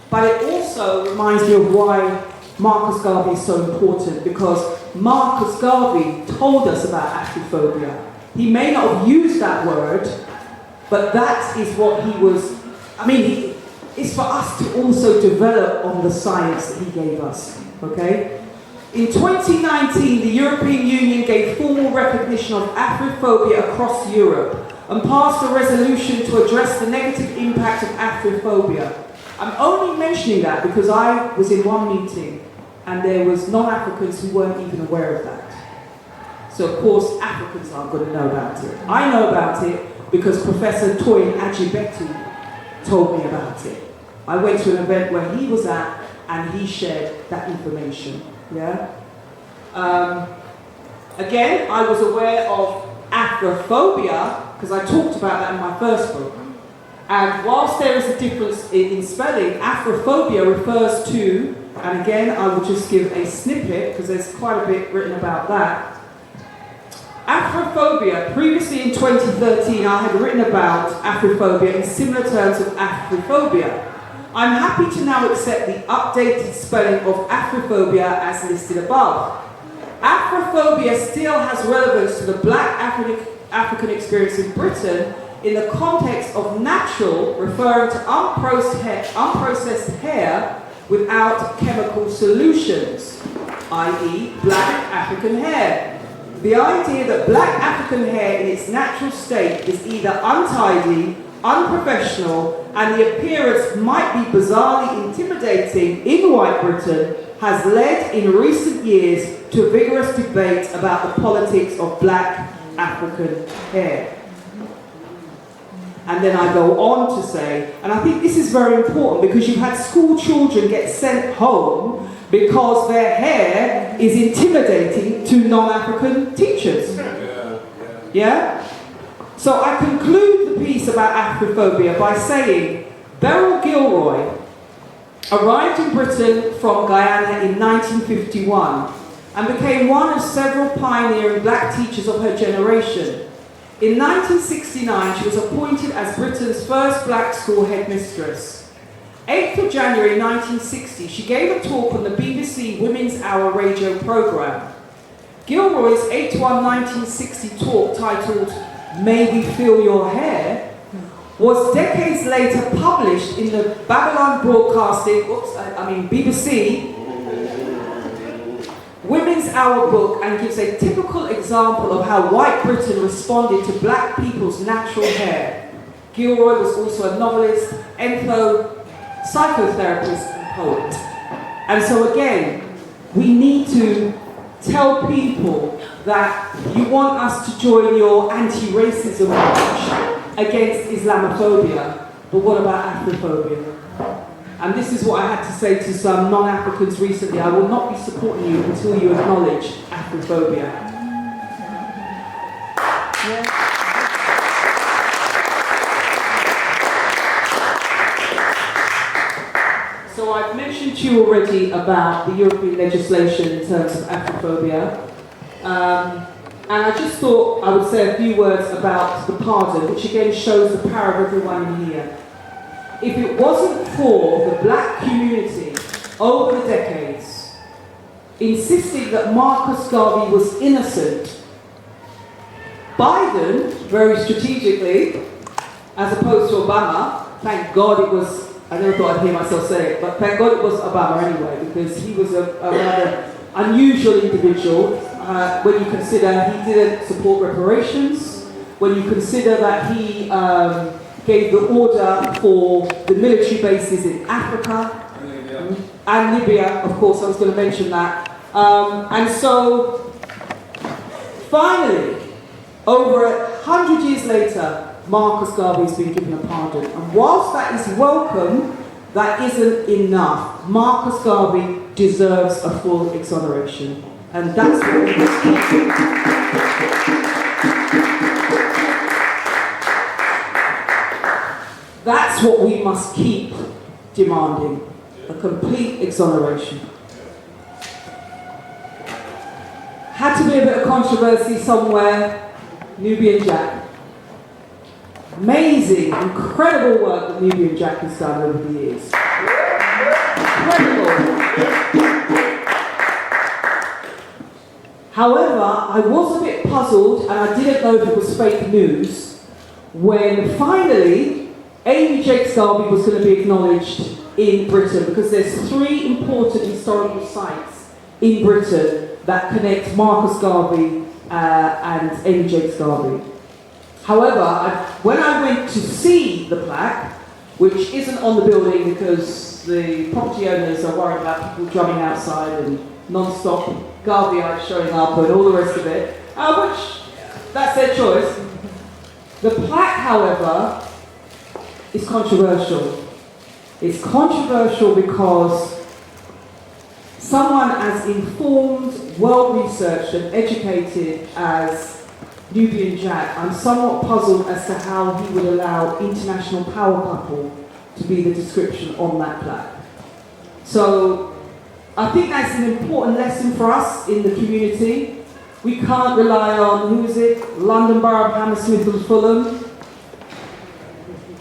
but it also reminds me of why Marcus Garvey is so important, because Marcus Garvey told us about Afrophobia. He may not have used that word, but that is what he was, it's for us to also develop on the science that he gave us, okay? In 2019, the European Union gave formal recognition of Afrophobia across Europe and passed a resolution to address the negative impact of Afrophobia. I'm only mentioning that because I was in one meeting and there was non-Africans who weren't even aware of that. So of course, Africans aren't going to know about it. I know about it because Professor Toyin Ajibetu told me about it. I went to an event where he was at and he shared that information. Yeah. Again, I was aware of Afrophobia because I talked about that in my first book. And whilst there is a difference in spelling, Afrophobia refers to, and again I will just give a snippet because there's quite a bit written about that. Afrophobia, previously in 2013 I had written about Afrophobia in similar terms of Afrophobia. I'm happy to now accept the updated spelling of Afrophobia as listed above. Afrophobia still has relevance to the black African experience in Britain in the context of natural, referring to unprocessed hair without chemical solutions, i.e. black African hair. The idea that black African hair in its natural state is either untidy, unprofessional, and the appearance might be bizarrely intimidating in white Britain has led in recent years to a vigorous debate about the politics of black African hair. And then I go on to say, and I think this is very important because you've had school children get sent home because their hair is intimidating to non-African teachers. Yeah? So I conclude the piece about Afrophobia by saying Beryl Gilroy arrived in Britain from Guyana in 1951 and became one of several pioneering black teachers of her generation. In 1969, she was appointed as Britain's first black school headmistress. 8th of January 1960, she gave a talk on the BBC Women's Hour radio programme. Gilroy's 8/1/1960 talk titled May We Feel Your Hair was decades later published in the Babylon Broadcasting, BBC Women's Hour book and gives a typical example of how white Britain responded to black people's natural hair. Gilroy was also a novelist, psychotherapist and poet. And so again, we need to tell people that you want us to join your anti-racism march against Islamophobia, but what about Afrophobia? And this is what I had to say to some non-Africans recently. I will not be supporting you until you acknowledge Afrophobia. Yeah. So I've mentioned to you already about the European legislation in terms of Afrophobia. And I just thought I would say a few words about the pardon, which again shows the power of everyone in here. If it wasn't for the black community over the decades insisting that Marcus Garvey was innocent, Biden, very strategically, as opposed to Obama, thank God it was, I never thought I'd hear myself say it, but thank God it was Obama anyway, because he was a rather unusual individual when you consider he didn't support reparations, when you consider that he gave the order for the military bases in Africa and Libya, of course, I was going to mention that. And so, finally, over 100 years later, Marcus Garvey has been given a pardon. And whilst that is welcome, that isn't enough. Marcus Garvey deserves a full exoneration. And that's what we must keep. That's what we must keep demanding, a complete exoneration. Had to be a bit of controversy somewhere, Nubian Jack. Amazing, incredible work that Nubian Jack has done over the years. Incredible. However, I was a bit puzzled and I didn't know if it was fake news when finally Amy Jakes Garvey was going to be acknowledged in Britain, because there's 3 important historical sites in Britain that connect Marcus Garvey and Amy Jakes Garvey. However, when I went to see the plaque, which isn't on the building because the property owners are worried about people drumming outside and non-stop Garveyites showing up and all the rest of it, which, that's their choice. The plaque, however, is controversial. It's controversial because someone as informed, well-researched and educated as Nubian Jack, I'm somewhat puzzled as to how he would allow international power couple to be the description on that plaque. So I think that's an important lesson for us in the community, We can't rely on, who is it, London Borough of Hammersmith and Fulham,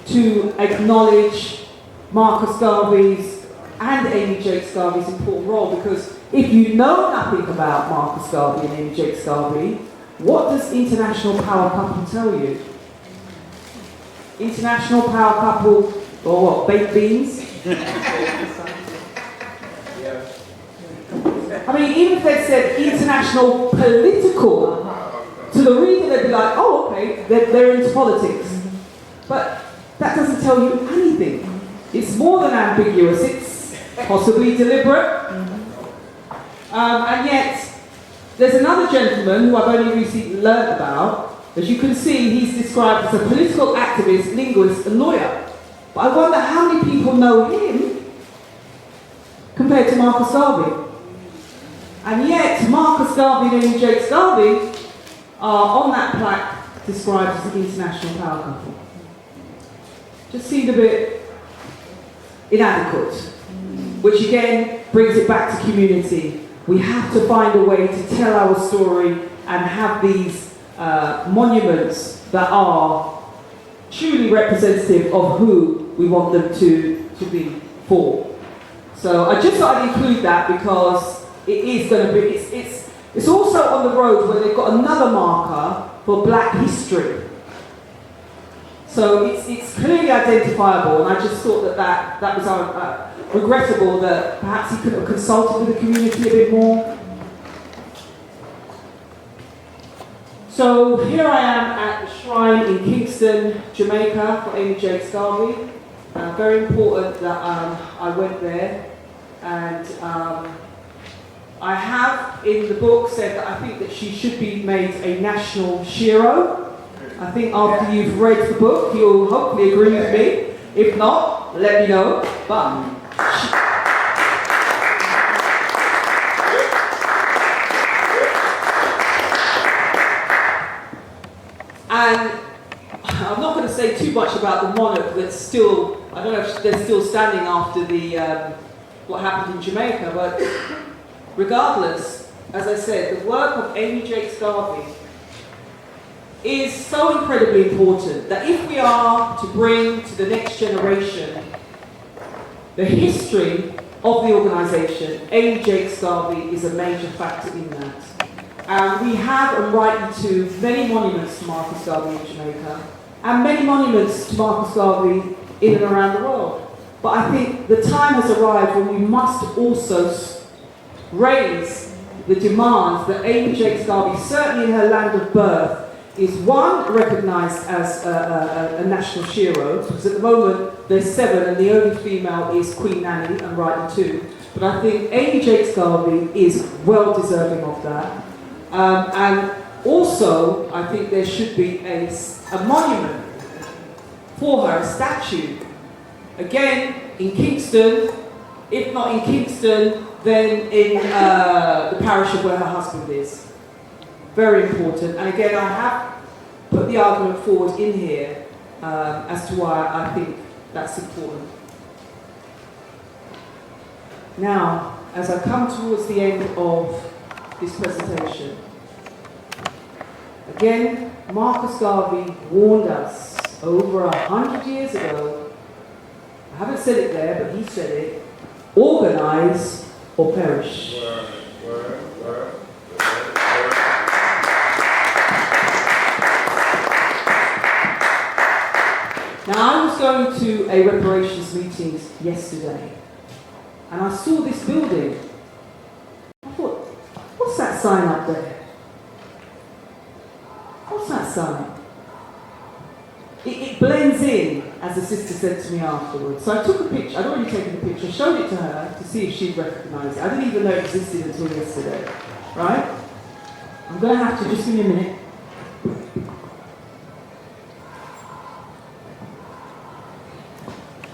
to acknowledge Marcus Garvey's and Amy Jacques Garvey's important role, because if you know nothing about Marcus Garvey and Amy Jacques Garvey, what does international power couple tell you? International power couple, or what, baked beans? I mean, even if they said international political, to the reader they'd be like, oh, okay, they're into politics. But that doesn't tell you anything. It's more than ambiguous, it's possibly deliberate. And yet, there's another gentleman who I've only recently learned about. As you can see, he's described as a political activist, linguist, and lawyer. But I wonder how many people know him compared to Marcus Garvey. And yet, Marcus Garvey and Amy Jacques Garvey are on that plaque described as an international power couple. Just seemed a bit inadequate, which again brings it back to community. We have to find a way to tell our story and have these monuments that are truly representative of who we want them to be for. So I just thought I'd include that because it is going to be, it's also on the road where they've got another marker for Black history. So it's clearly identifiable, and I just thought that was regrettable that perhaps he could have consulted with the community a bit more. So here I am at the shrine in Kingston, Jamaica for Amy Jacques Garvey. Very important that I went there, and I have in the book said that I think that she should be made a national hero. I think after you've read the book, you'll hopefully agree with me. If not, let me know. But and I'm not going to say too much about the monarch that's still, I don't know if they're still standing after the what happened in Jamaica, but regardless, as I said, the work of Amy Jacques Garvey is so incredibly important that if we are to bring to the next generation the history of the organisation, Amy Jacques Garvey is a major factor in that. We have and rightly to many monuments to Marcus Garvey in Jamaica, and many monuments to Marcus Garvey in and around the world. But I think the time has arrived when we must also raise the demands that Amy Jacques Garvey, certainly in her land of birth, is one, recognised as a national hero, because at the moment there's 7 and the only female is Queen Nanny, and rightly too. But I think Amy Jacques Garvey is well deserving of that. And also, I think there should be a monument for her, a statue. Again, in Kingston, if not in Kingston, then in the parish of where her husband is. Very important. And again, I have put the argument forward in here as to why I think that's important. Now, as I come towards the end of this presentation, again, Marcus Garvey warned us over 100 years ago. I haven't said it there, but he said it: organise or perish. Now, I was going to a reparations meeting yesterday, and I saw this building. I thought, what's that sign up there? What's that sign? It blends in, as the sister said to me afterwards. So I took a picture, I'd already taken the picture, showed it to her to see if she'd recognise it. I didn't even know it existed until yesterday, right? I'm going to have to, just give me a minute.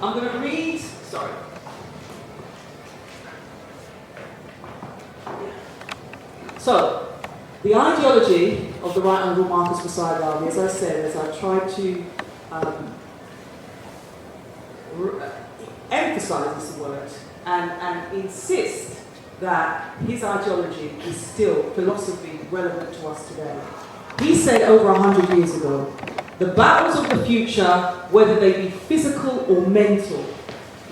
I'm going to read, sorry. So, the ideology of the Right Honourable Marcus Messiah Garvey, as I said, as I tried to emphasise this word and insist that his ideology is still philosophy relevant to us today. He said over 100 years ago, the battles of the future, whether they be physical or mental,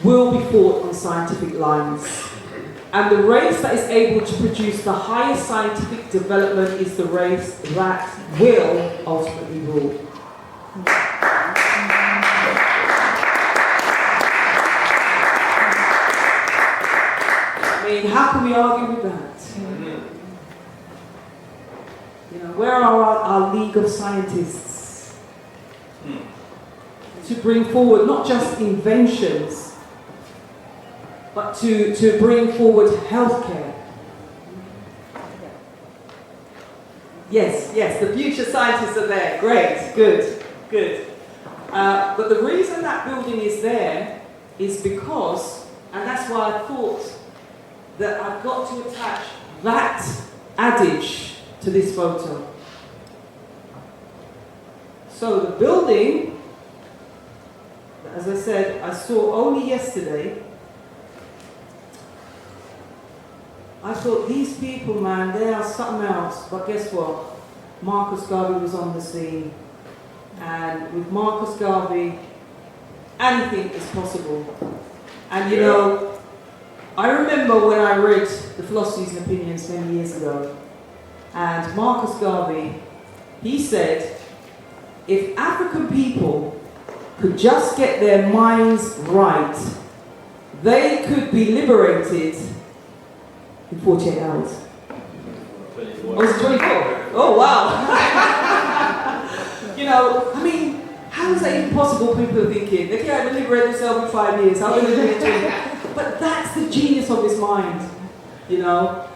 will be fought on scientific lines. And the race that is able to produce the highest scientific development is the race that will ultimately rule. I mean, how can we argue with that? You know, where are our League of Scientists to bring forward not just inventions, but to bring forward healthcare? Yes, the future scientists are there. Great, good. But the reason that building is there is because, and that's why I thought that I've got to attach that adage to this photo. So the building, as I said, I saw only yesterday. I thought, these people, man, they are something else. But guess what? Marcus Garvey was on the scene. And with Marcus Garvey, anything is possible. And you know, I remember when I read The Philosophies and Opinions many years ago, and Marcus Garvey, he said, if African people could just get their minds right, they could be liberated in 48 hours.
24.
Oh, it's 24? Oh, wow. You know, I mean, how is that even possible, people are thinking? They can't even liberate themselves in 5 years. How are they doing it? But that's the genius of his mind, you know.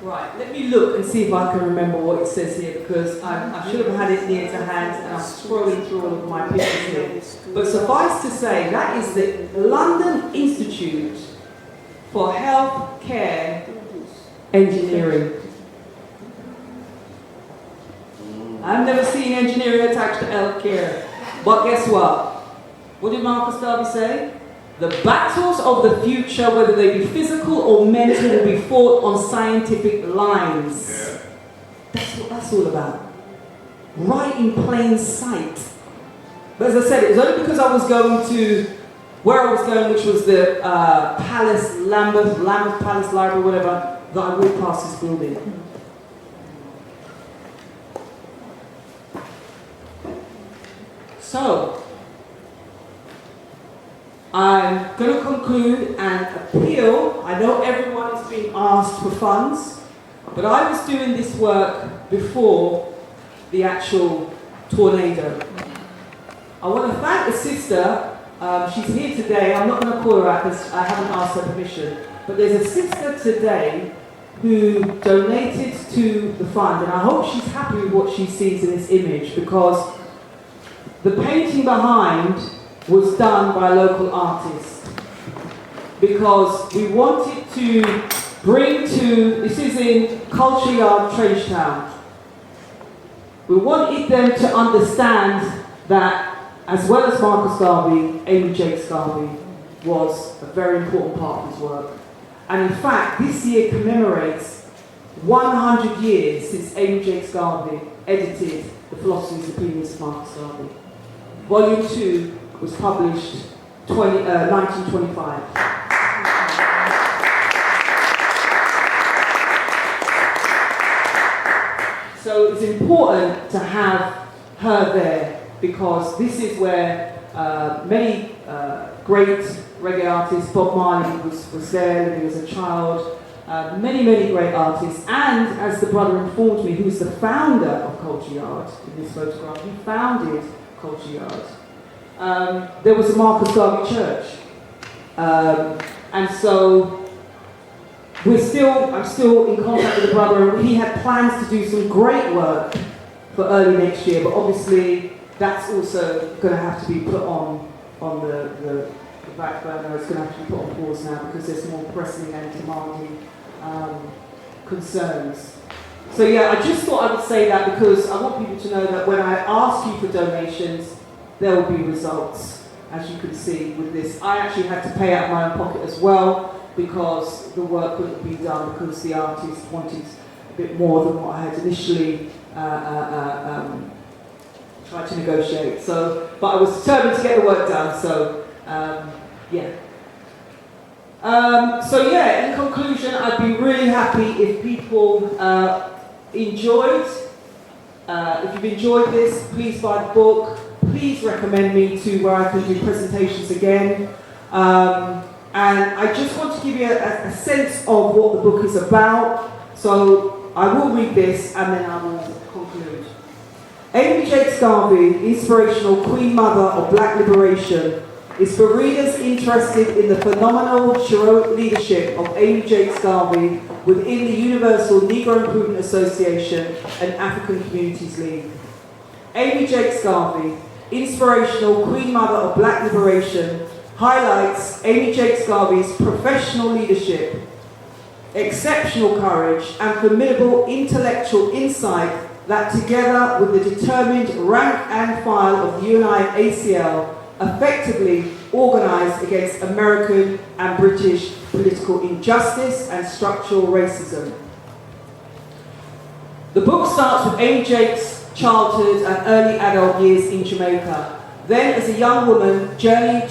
Right, let me look and see if I can remember what it says here, because I should have had it near to hand, and I'm scrolling through all of my pictures here. But suffice to say, that is the London Institute for Health Care Engineering. I've never seen engineering attached to healthcare. But guess what? What did Marcus Garvey say? The battles of the future, whether they be physical or mental, will be fought on scientific lines.
Yeah.
That's what that's all about. Right in plain sight. But as I said, it was only because I was going to where I was going, which was the Palace, Lambeth Palace Library, whatever, that I walked past this building. So, I'm going to conclude and appeal. I know everyone is being asked for funds, but I was doing this work before the actual tornado. I want to thank the sister. She's here today. I'm not going to call her out because I haven't asked her permission. But there's a sister today who donated to the fund, and I hope she's happy with what she sees in this image, because the painting behind was done by a local artist, because we wanted to bring to, this is in Culture Yard, Trangetown. We wanted them to understand that, as well as Marcus Garvey, Amy Jakes Garvey was a very important part of his work. And in fact, this year commemorates 100 years since Amy Jakes Garvey edited The Philosophies and Opinions of Marcus Garvey. Volume 2 was published 1925. So it's important to have her there, because this is where many great reggae artists, Bob Marley was there when he was a child, many great artists, and as the brother informed me, who's the founder of Culture Yard in this photograph, he founded Culture Yard. There was a Marcus Garvey church, and so I'm still in contact with the brother, and he had plans to do some great work for early next year, but obviously that's also going to have to be put on the back burner. It's going to have to be put on pause now, because there's more pressing and demanding concerns. So yeah, I just thought I would say that, because I want people to know that when I ask you for donations, there will be results. as you can see with this. I actually had to pay out of my own pocket as well because the work couldn't be done because the artist wanted a bit more than what I had initially tried to negotiate. So, but I was determined to get the work done, so yeah. So yeah, in conclusion, I'd be really happy if people enjoyed. If you've enjoyed this, please buy the book. Please recommend me to where I can do presentations again. And I just want to give you a sense of what the book is about. So I will read this and then I will conclude. Amy Jakes Garvey, Inspirational Queen Mother of Black Liberation, is for readers interested in the phenomenal heroic leadership of Amy Jakes Garvey within the Universal Negro Improvement Association and African Communities League. Amy Jakes Garvey, Inspirational Queen Mother of Black Liberation, highlights Amy Jakes Garvey's professional leadership, exceptional courage, and formidable intellectual insight that, together with the determined rank and file of the UNI-ACL, effectively organised against American and British political injustice and structural racism. The book starts with Amy Jakes' childhood and early adult years in Jamaica, then as a young woman journeying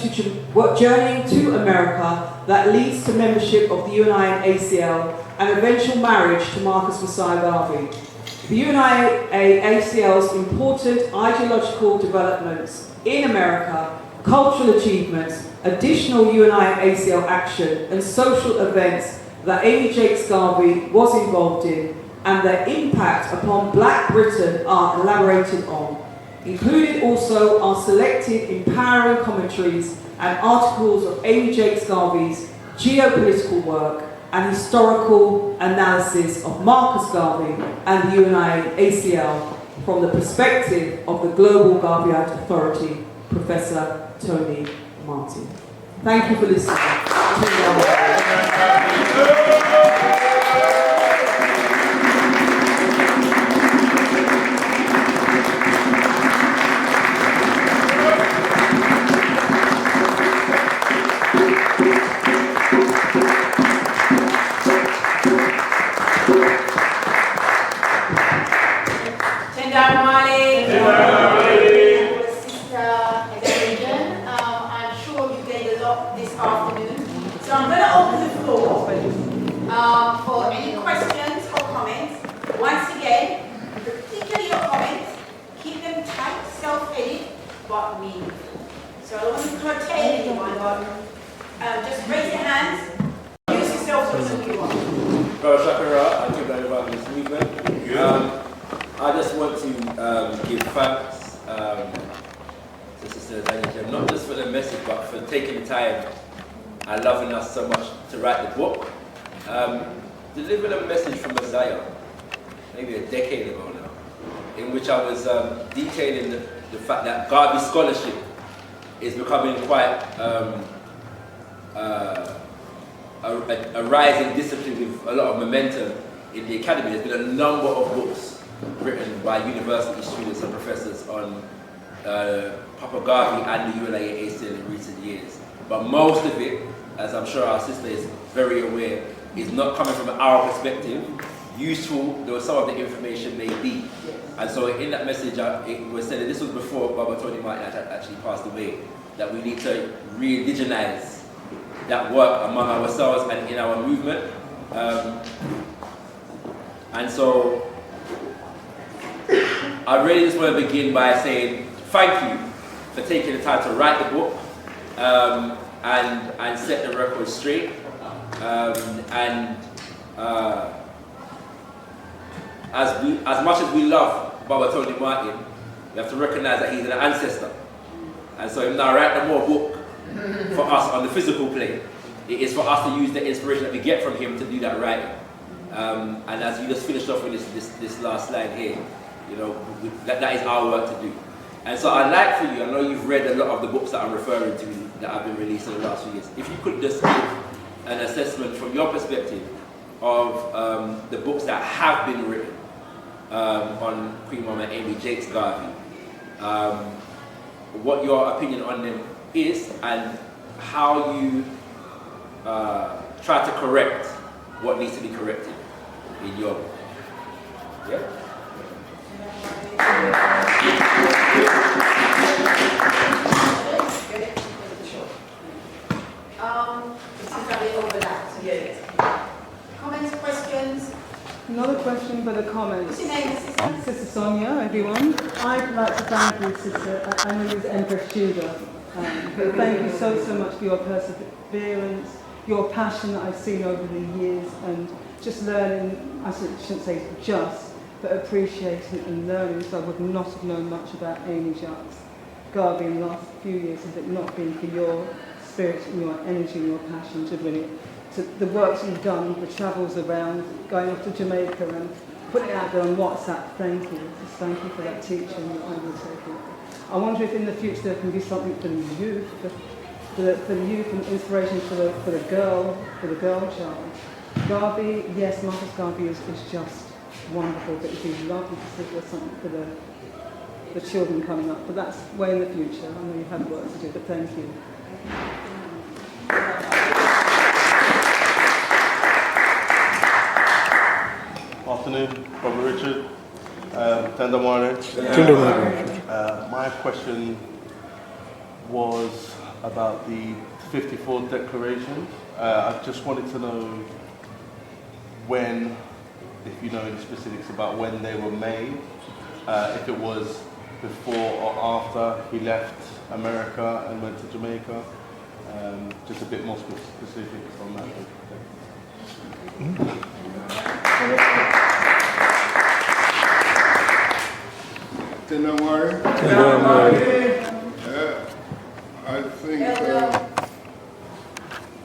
to America that leads to membership of the UNI-ACL and eventual marriage to Marcus Messiah Garvey. The UNI-ACL's important ideological developments in America, cultural achievements, additional UNI-ACL action and social events that Amy Jakes Garvey was involved in and their impact upon Black Britain are elaborated on. Included also are selected empowering commentaries and articles of Amy Jakes Garvey's geopolitical work and historical analysis of Marcus Garvey and the UNI-ACL from the perspective of the Global Garveyite Authority, Professor Tony Martin. Thank you for listening.
For any questions or comments, once again, particularly your comments, keep them tight, self-headed, but meaningful. So I don't want to curtail anyone, but just raise your hands, use yourself for who you are.
Brother Shakira, I give that about this movement. I just want to give thanks to Sister Daniel, not just for the message, but for taking the time and loving us so much to write the book. Delivered a message from Messiah, maybe a decade ago now, in which I was detailing the fact that Garvey scholarship is becoming quite a rising discipline with a lot of momentum in the academy. There's been a number of books written by university students and professors on Papa Garvey and the UNI-ACL in recent years. But most of it, as I'm sure our sister is very aware, is not coming from our perspective. Useful, though some of the information may be. And so in that message, it was said that this was before Baba Tony Martin had actually passed away, that we need to re-indigenize that work among ourselves and in our movement. And so I really just want to begin by saying thank you for taking the time to write the book and set the record straight. As much as we love Baba Tony Martin, we have to recognize that he's an ancestor. And so him now write more book for us on the physical plane. It is for us to use the inspiration that we get from him to do that writing. And as you just finished off with this last slide here, you know, that is our work to do. And so I'd like for you, I know you've read a lot of the books that I'm referring to that have been released in the last few years. If you could just give an assessment from your perspective of the books that have been written on Queen Mama Amy Jakes Garvey, what your opinion on them is and how you try to correct what needs to be corrected in your book. Yeah?
Comments, questions?
Not a question, but a comment.
What's your name, sister?
Sister Sonia, everyone. I'd like to thank you, Sister. I know you as Empress Tudor. But thank you so much for your perseverance, your passion that I've seen over the years, and just learning, I shouldn't say just, but appreciating and learning. So I would not have known much about Amy Jacques Garvey in the last few years if it not been for your spirit and your energy and your passion to bring it to the works you've done, the travels around, going off to Jamaica and putting it out there on WhatsApp. Thank you. Just thank you for that teaching that I will take it. I wonder if in the future there can be something for the youth, for the youth and inspiration for the girl child. Garvey, yes, Marcus Garvey is just wonderful, but it'd be lovely to see there's something for the children coming up. But that's way in the future. I know you have work to do, but thank you.
Afternoon, Brother Richard. Tender morning. My question was about the 54 declarations. I just wanted to know when, if you know any specifics about when they were made, if it was before or after he left America and went to Jamaica. Just a bit more specific on that.
I think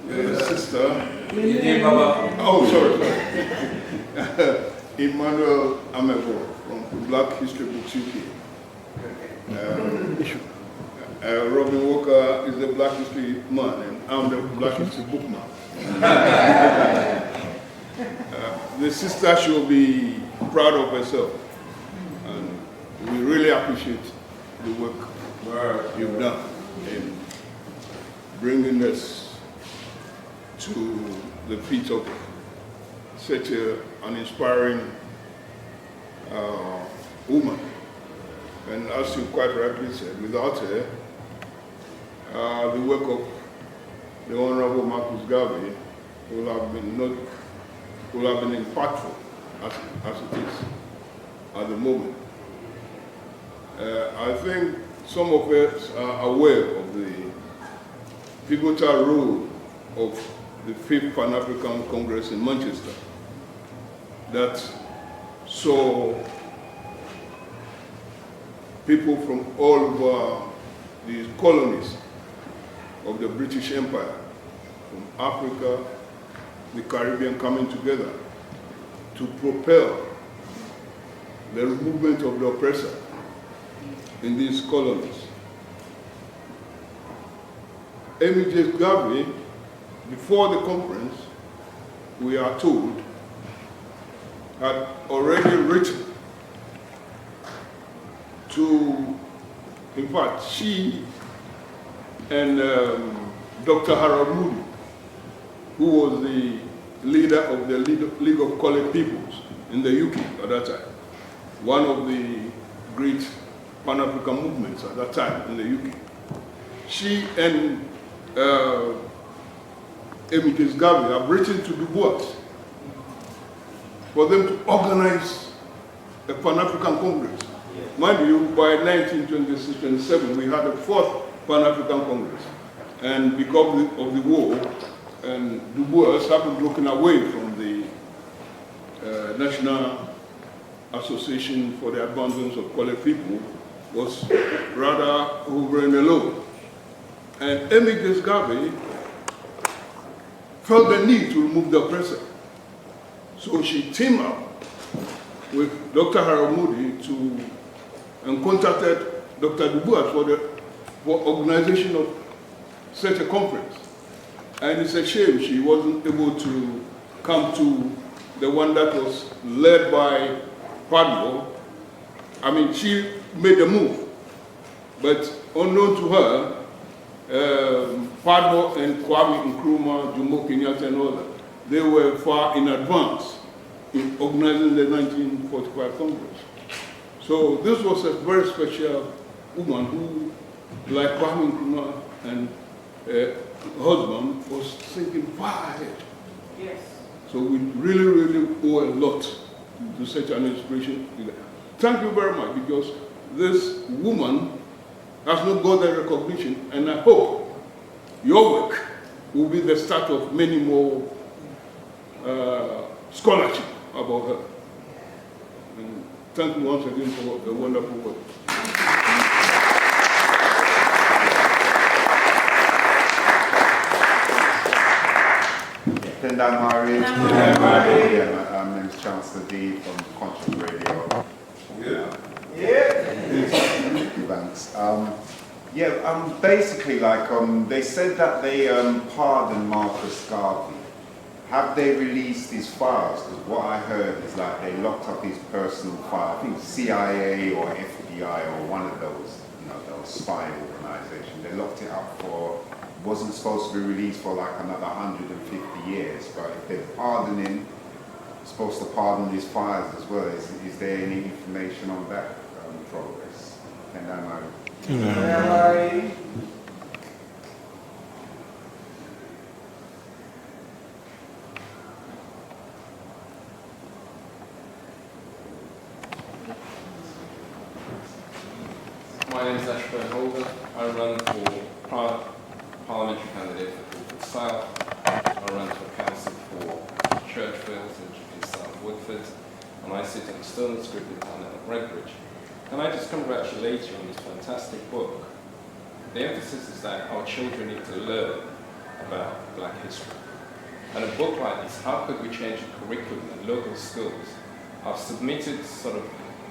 the sister. Oh, sorry. Emmanuel Amebo from Black History Books UK. Robin Walker is the Black History man, and I'm the Black History book man. The sister should be proud of herself, and we really appreciate the work you've done in bringing us to the feet of such an inspiring woman. And as you quite rightly said, without her, the work of the Honorable Marcus Garvey will have been impactful as it is at the moment. I think some of us are aware of the pivotal role of the 5th Pan-African Congress in Manchester that saw people from all over the colonies of the British Empire, from Africa, the Caribbean, coming together to propel the movement of the oppressor in these colonies. Amy J. Garvey, before the conference, we are told, had already written to, in fact, she and Dr. Harold Moody, who was the leader of the League of Colored Peoples in the UK at that time, one of the great Pan-African movements at that time in the UK. She and Amy J. Garvey have written to Du Bois for them to organize a Pan-African Congress. Mind you, by 1926-27, we had a 4th Pan-African Congress. And because of the war, and Du Bois started looking away from the National Association for the Advancement of Colored People, was rather hovering alone. And Amy J. Garvey felt the need to remove the oppressor. So she teamed up with Dr. Harold Moody and contacted Dr. Du Bois for organization of such a conference. And it's a shame she wasn't able to come to the one that was led by Padmo. I mean, she made a move, but unknown to her, Padmo and Kwame Nkrumah, Jomo Kenyatta and all that, they were far in advance in organizing the 1945 Congress. So this was a very special woman who, like Kwame Nkrumah and her husband, was thinking far ahead.
Yes.
So we really, really owe a lot to such an inspiration. Thank you very much, because this woman has not got that recognition, and I hope your work will be the start of many more scholarship about her. And thank you once again for the wonderful work.
My name is Chancellor D from Conscious Radio. Thanks. Basically, they said that they pardoned Marcus Garvey. Have they released his files? Because what I heard is like they locked up his personal file. I think CIA or FBI or one of those, those spy organizations. They locked it up for. Wasn't supposed to be released for like another 150 years, but if they're pardoning, supposed to pardon his files as well. Is there any information on that progress? And
My name is Ashburn Holder. I run for parliamentary candidate for Guildford South. I run for council for Churchfield in South Woodford, and I sit on the Sterling Scribbling panel at Redbridge. Can I just congratulate you on this fantastic book? The emphasis is that our children need to learn about Black history. And a book like this, how could we change the curriculum in local schools? I've submitted sort of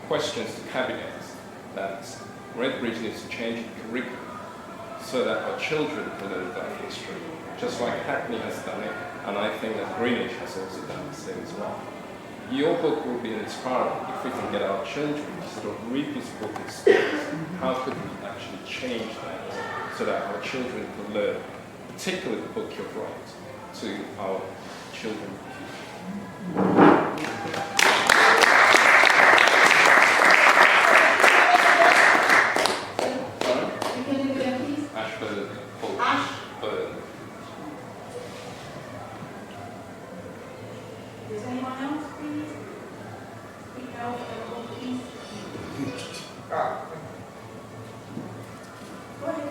questions to Cabinet that Redbridge needs to change the curriculum so that our children can learn Black history, just like Hackney has done it, and I think that Greenwich has also done the same as well. Your book will be inspiring if we can get our children to sort of read this book in schools. How could we actually change that so that our children can learn, particularly the book you've wrote, to our children in the future?
Does anyone else, please? Speak out, please. Go ahead.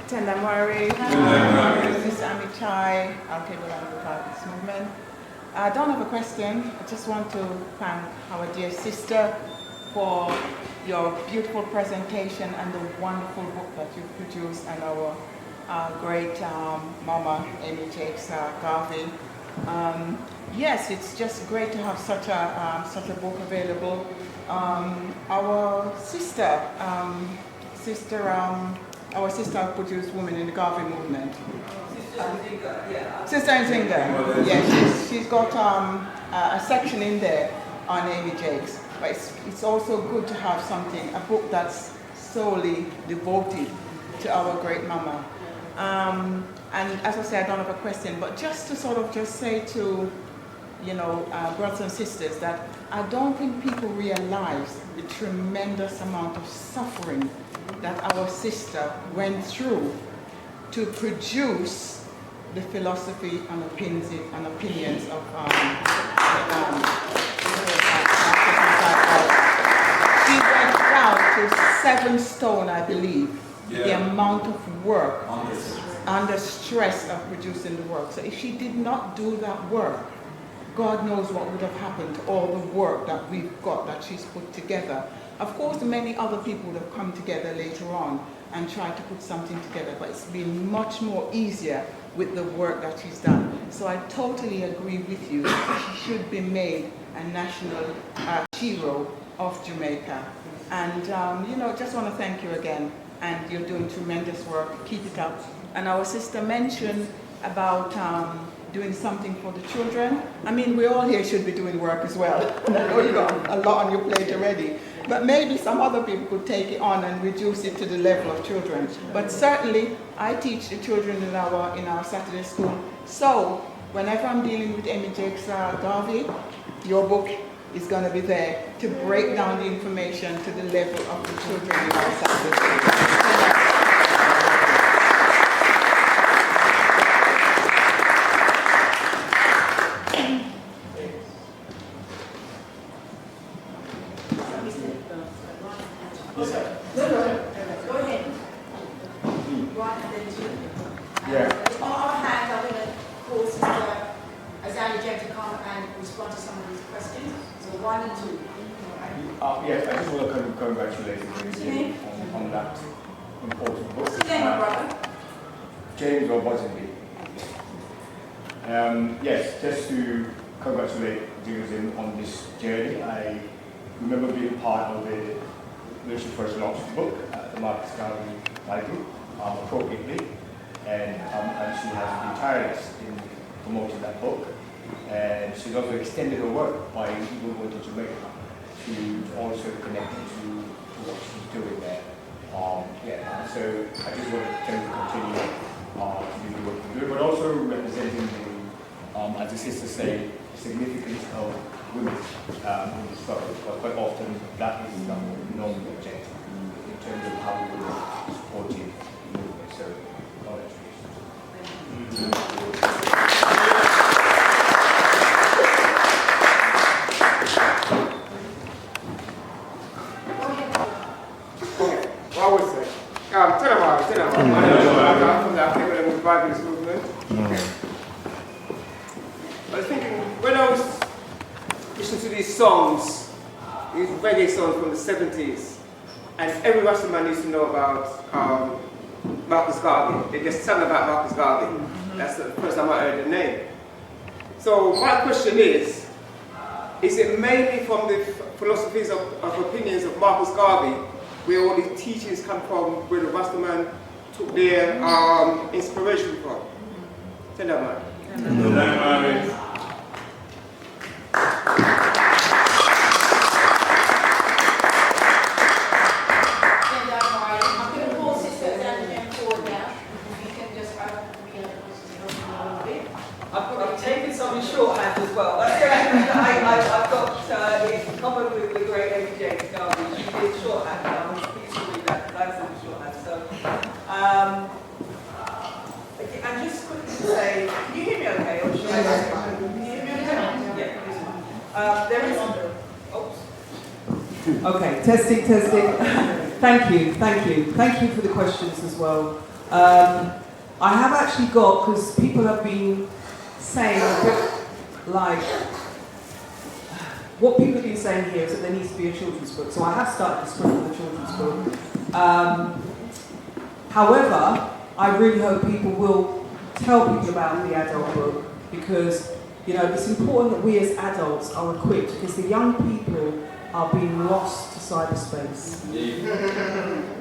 Tendamwari, this is Amichai, Alkebu-Lan movement. I don't have a question. I just want to thank our dear sister for your beautiful presentation and the wonderful book that you've produced, and our great Mama Amy Jakes Garvey. Yes, it's just great to have such a book available. Our sister produced Women in the Garvey movement. Sister Nzinga, yeah, she's got a section in there on Amy Jakes. But it's also good to have a book that's solely devoted to our great mama. And as I say, I don't have a question, but just to sort of just say to, brothers and sisters, that I don't think people realize the tremendous amount of suffering that our sister went through to produce the philosophy and opinions of she went down to 7 stone, I believe, the amount of work under stress of producing the work. So if she did not do that work, God knows what would have happened to all the work that we've got, that she's put together. Of course, many other people would have come together later on and tried to put something together, but it's been much more easier with the work that she's done. So I totally agree with you that she should be made a national hero of Jamaica. And, just want to thank you again. And you're doing tremendous work. Keep it up. And our sister mentioned about doing something for the children. I mean, we all here should be doing work as well. I know you've got a lot on your plate already. But maybe some other people could take it on and reduce it to the level of children. But certainly, I teach the children in our Saturday school. So, whenever I'm dealing with Amy Jakes Garvey, your book is going to be there to break down the information to the level of the children in our Saturday school.
Yes, I just want to congratulate you on that important book.
What's your name, my brother?
James or Bosenby. Yes, just to congratulate James on this journey. I remember being part of when she first launched the book at the Marcus Garvey Library, appropriately, and she has been tireless in promoting that book. And she's also extended her work by even going to Jamaica to also connect to what she's doing there. So I just want to tell you to continue to do the work you do, but also representing the, as the sisters say, significance of women in the struggle. But quite often that is the normal objective in terms of how we are supporting the movement. So,
I'm from the Alkebu-Lan movement. I was thinking, when I was listening to these songs, these reggae songs from the 70s, and every Rastaman used to know about Marcus Garvey. They just sang about Marcus Garvey. That's the first time I heard the name. So my question is it mainly from the philosophies of opinions of Marcus Garvey, where all these teachings come from, where the Rastaman took their inspiration from? Tell that man.
I'm going to call Sister Alexandra forward now. If you can just a little bit.
I've taken something shorthand as well. That's great. I've got in common with the great Amy Jakes Garvey. She did shorthand. Please read that. That's in shorthand. So, and just quickly to say, can you hear me okay? Or should I? Can you hear me okay? Yeah. There is. Oops. Okay. Testing. Thank you for the questions as well. I have actually got, because people have been saying a bit like, what people have been saying here is that there needs to be a children's book. So I have started the script for the children's book. However, I really hope people will tell people about the adult book, because it's important that we as adults are equipped, because the young people are being lost to cyberspace.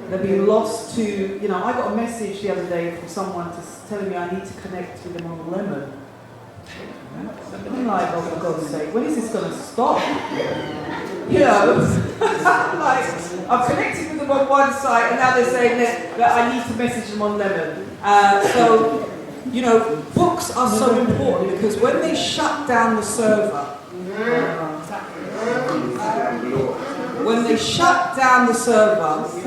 They're being lost to, I got a message the other day from someone telling me I need to connect with them on Lemon. I'm like, oh for God's sake, when is this going to stop? Like, I've connected with them on one site, and now they're saying that I need to message them on Lemon. Books are so important, because when they shut down the server,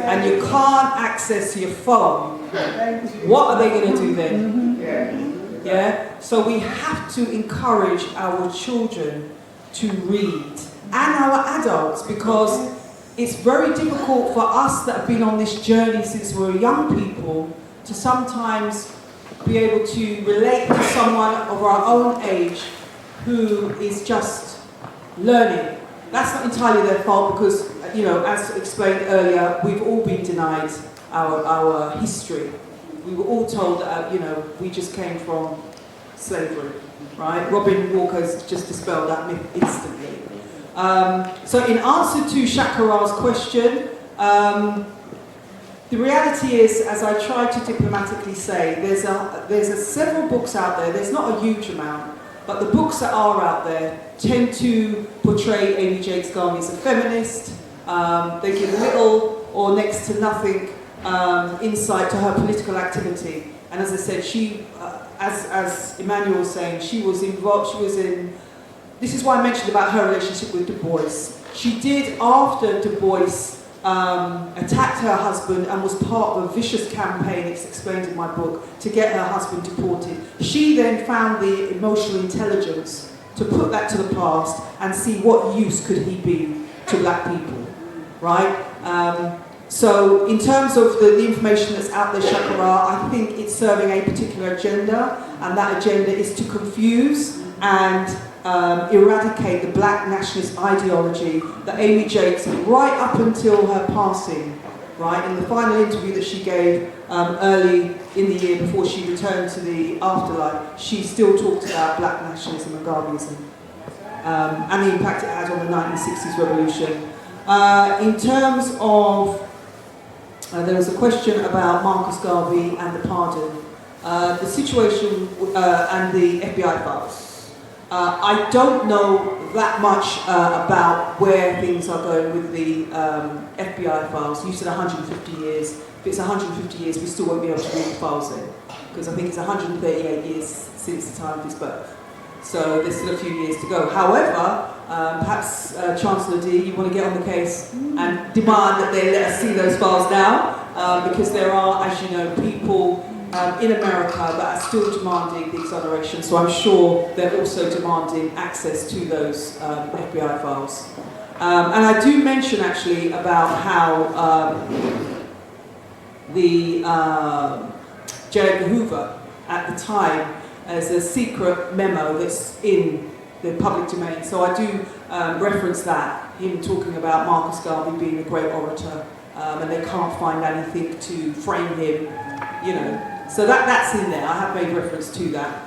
and you can't access your phone, what are they going to do then? Yeah? So we have to encourage our children to read, and our adults, because it's very difficult for us that have been on this journey since we were young people to sometimes be able to relate to someone of our own age who is just learning. That's not entirely their fault, because, as explained earlier, we've all been denied our history. We were all told that, we just came from slavery, right? Robin Walker's just dispelled that myth instantly. So in answer to Shakara's question, the reality is, as I tried to diplomatically say, there's several books out there. There's not a huge amount, but the books that are out there tend to portray Amy Jakes Garvey as a feminist. They give little or next to nothing insight to her political activity. And as I said, she, as Emmanuel was saying, she was involved. She was in. This is why I mentioned about her relationship with Du Bois. She did, after Du Bois attacked her husband and was part of a vicious campaign, it's explained in my book, to get her husband deported. She then found the emotional intelligence to put that to the past and see what use could he be to black people, right? So in terms of the information that's out there, Shakara, I think it's serving a particular agenda, and that agenda is to confuse and eradicate the black nationalist ideology that Amy Jakes, right up until her passing, right, in the final interview that she gave early in the year before she returned to the afterlife, she still talked about black nationalism and Garveyism and the impact it had on the 1960s revolution. In terms of, there was a question about Marcus Garvey and the pardon, the situation and the FBI files. I don't know that much about where things are going with the FBI files. You said 150 years. If it's 150 years, we still won't be able to read the files then, because I think it's 138 years since the time of his birth. So there's still a few years to go. However, perhaps Chancellor D, you want to get on the case and demand that they let us see those files now, because there are, as you know, people in America that are still demanding the exoneration, so I'm sure they're also demanding access to those FBI files. And I do mention actually about how the J. Edgar Hoover at the time as a secret memo that's in the public domain, so I do reference that, him talking about Marcus Garvey being a great orator, and they can't find anything to frame him, you know. So that's in there. I have made reference to that.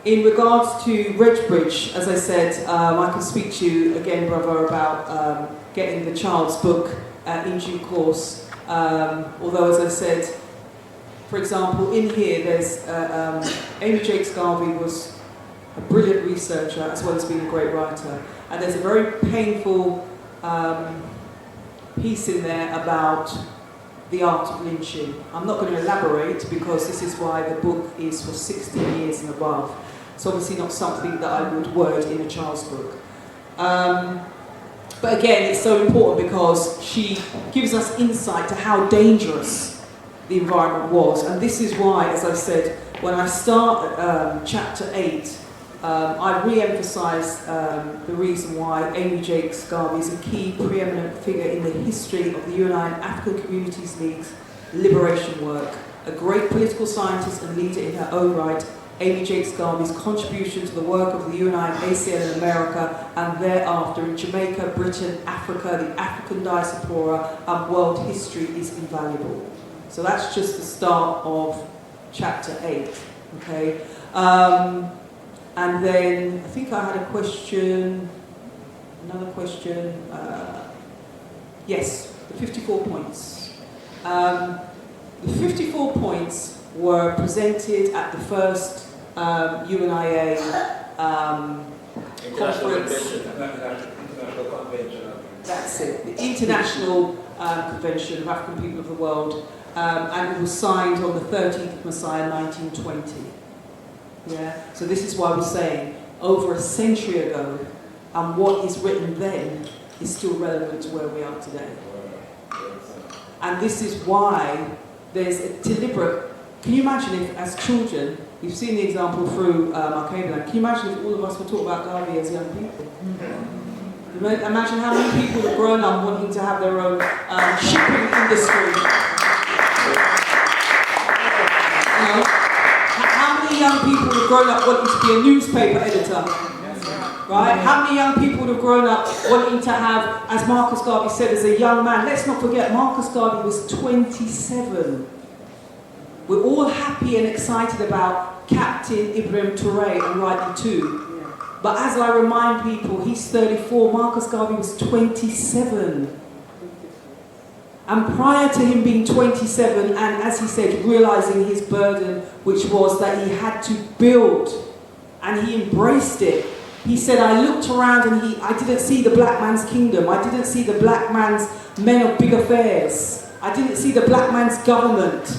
In regards to Redbridge, as I said, I can speak to you again, brother, about getting the child's book in due course. Although, as I said, for example, in here there's Amy Jakes Garvey was a brilliant researcher as well as being a great writer. And there's a very painful piece in there about the art of lynching. I'm not going to elaborate because this is why the book is for 16 years and above. It's obviously not something that I would word in a child's book. But again, it's so important because she gives us insight to how dangerous the environment was. And this is why, as I said, when I start chapter 8, I re-emphasise the reason why Amy Jakes Garvey is a key preeminent figure in the history of the UNI and African Communities League's liberation work. A great political scientist and leader in her own right, Amy Jakes Garvey's contribution to the work of the UNI and ACL in America and thereafter in Jamaica, Britain, Africa, the African diaspora and world history is invaluable. So that's just the start of chapter 8, okay? And then I think I had a question, another question. Yes, the 54 points. The 54 points were presented at the first UNIA conference.
International Convention.
That's it, the International Convention of African People of the World, and it was signed on the 13th of Messiah, 1920. Yeah, so this is why we're saying over a century ago, and what is written then is still relevant to where we are today. And this is why there's a deliberate. Can you imagine if, as children, we've seen the example through Alkebu-Lan, can you imagine if all of us were taught about Garvey as young people? Imagine how many people have grown up wanting to have their own shipping industry. You know? How many young people have grown up wanting to be a newspaper editor? Right? How many young people have grown up wanting to have, as Marcus Garvey said, as a young man, let's not forget, Marcus Garvey was 27. We're all happy and excited about Captain Ibrahim Touré, and rightly too. But as I remind people, he's 34, Marcus Garvey was 27. And prior to him being 27, and as he said, realizing his burden, which was that he had to build, and he embraced it, he said, I looked around and I didn't see the black man's kingdom. I didn't see the black man's men of big affairs. I didn't see the black man's government.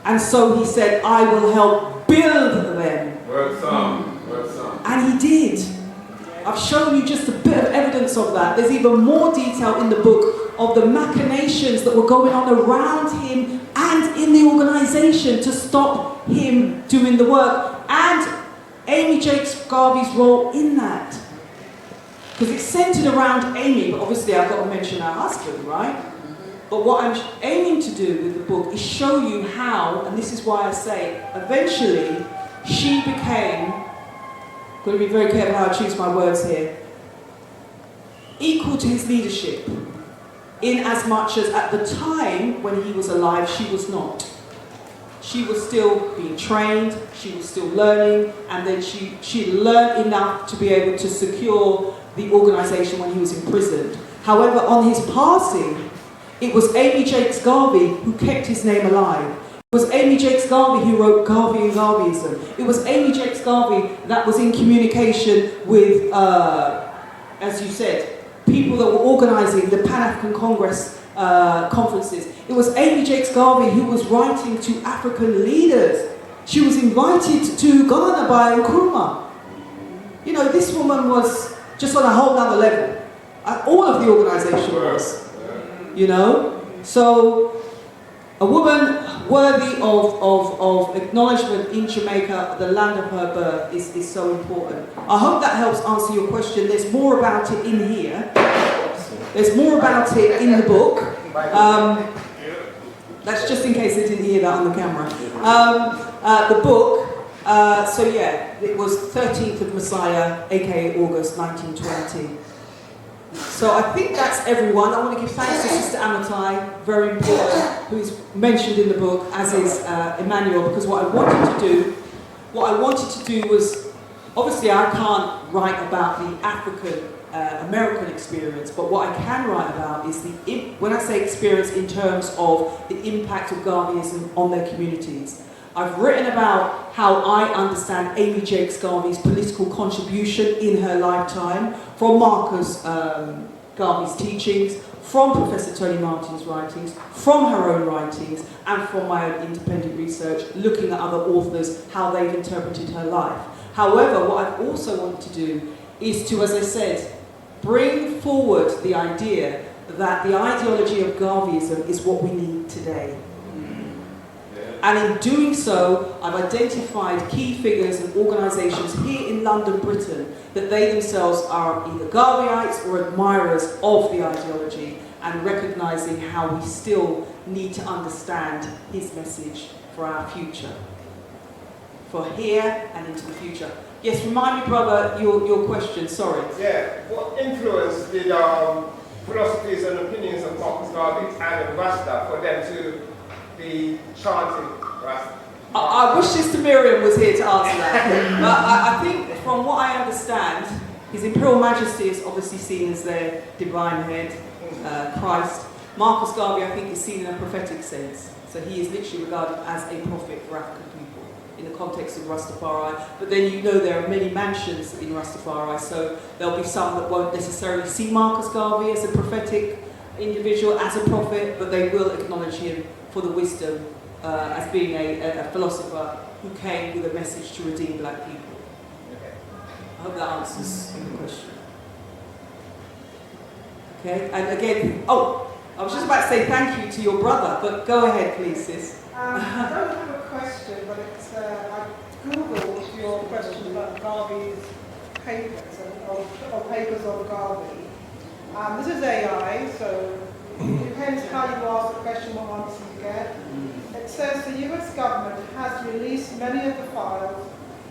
And so he said, I will help build them.
Word song. Word song.
And he did. I've shown you just a bit of evidence of that. There's even more detail in the book of the machinations that were going on around him and in the organisation to stop him doing the work. And Amy Jakes Garvey's role in that. Because it's centred around Amy, but obviously I've got to mention her husband, right? But what I'm aiming to do with the book is show you how, and this is why I say, eventually she became, I'm going to be very careful how I choose my words here, equal to his leadership, in as much as at the time when he was alive, she was not. She was still being trained, she was still learning, and then she learned enough to be able to secure the organisation when he was imprisoned. However, on his passing, it was Amy Jakes Garvey who kept his name alive. It was Amy Jakes Garvey who wrote Garvey and Garveyism. It was Amy Jakes Garvey that was in communication with, as you said, people that were organising the Pan-African Congress conferences. It was Amy Jakes Garvey who was writing to African leaders. She was invited to Ghana by Nkrumah. You know, this woman was just on a whole other level. All of the organisation was, you know. So, a woman worthy of acknowledgement in Jamaica, the land of her birth, is so important. I hope that helps answer your question. There's more about it in here. There's more about it in the book. That's just in case they didn't hear that on the camera. The book, so yeah, it was 13th of Messiah, aka August 1920. So I think that's everyone. I want to give thanks to Sister Amatai, very important, who is mentioned in the book, as is Emmanuel, because what I wanted to do was, obviously I can't write about the African American experience, but what I can write about is when I say experience in terms of the impact of Garveyism on their communities. I've written about how I understand Amy Jakes Garvey's political contribution in her lifetime, from Marcus Garvey's teachings, from Professor Tony Martin's writings, from her own writings, and from my own independent research, looking at other authors, how they've interpreted her life. However, what I've also wanted to do is to, as I said, bring forward the idea that the ideology of Garveyism is what we need today. And in doing so, I've identified key figures and organisations here in London, Britain, that they themselves are either Garveyites or admirers of the ideology, and recognising how we still need to understand his message for our future. For here and into the future. Yes, remind me, brother, your question, sorry.
Yeah, what influence did philosophies and opinions of Marcus Garvey and Rasta for them to be chanting Rasta?
I wish Sister Miriam was here to answer that. But I think, from what I understand, His Imperial Majesty is obviously seen as their divine head, Christ. Marcus Garvey, I think, is seen in a prophetic sense. So he is literally regarded as a prophet for African people in the context of Rastafari. But then you know there are many mansions in Rastafari, so there'll be some that won't necessarily see Marcus Garvey as a prophetic individual, as a prophet, but they will acknowledge him for the wisdom as being a philosopher who came with a message to redeem black people. I hope that answers the question. Okay, and again, I was just about to say thank you to your brother, but go ahead please, sis.
I don't have a question, but it's, I googled your question about Garvey's papers, or papers on Garvey. This is AI, so it depends how you ask the question, what answer you get. It says the US government has released many of the files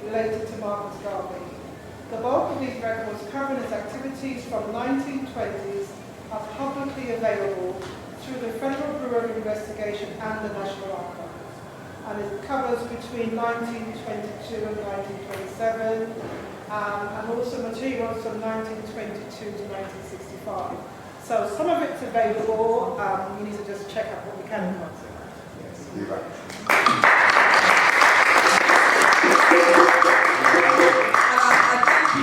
related to Marcus Garvey. The bulk of these records covering his activities from the 1920s are publicly available through the Federal Bureau of Investigation and the National Archives. And it covers between 1922 and 1927, and also materials from 1922 to 1965. So some of it's available, you need to just check out what we can and can't see. Yes, you're right.
I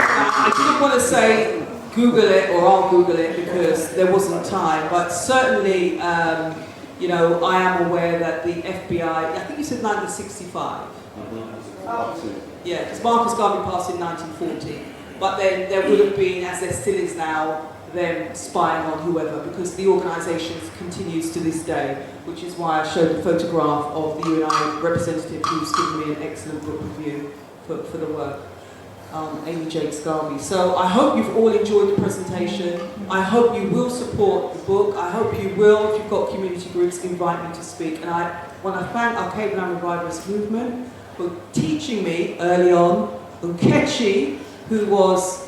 say Google it, or I'll Google it because there wasn't time, but certainly, you know, I am aware that the FBI, I think you said 1965. Yeah, because Marcus Garvey passed in 1940. But then there would have been, as there still is now, them spying on whoever, because the organisation continues to this day, which is why I showed the photograph of the UNI representative who's given me an excellent book review for the work, Amy Jakes Garvey. So I hope you've all enjoyed the presentation. I hope you will support the book. I hope you will, if you've got community groups, invite me to speak. And I want to thank Alkebu-Lan Revivalist Movement for teaching me early on, Nkechi, who was...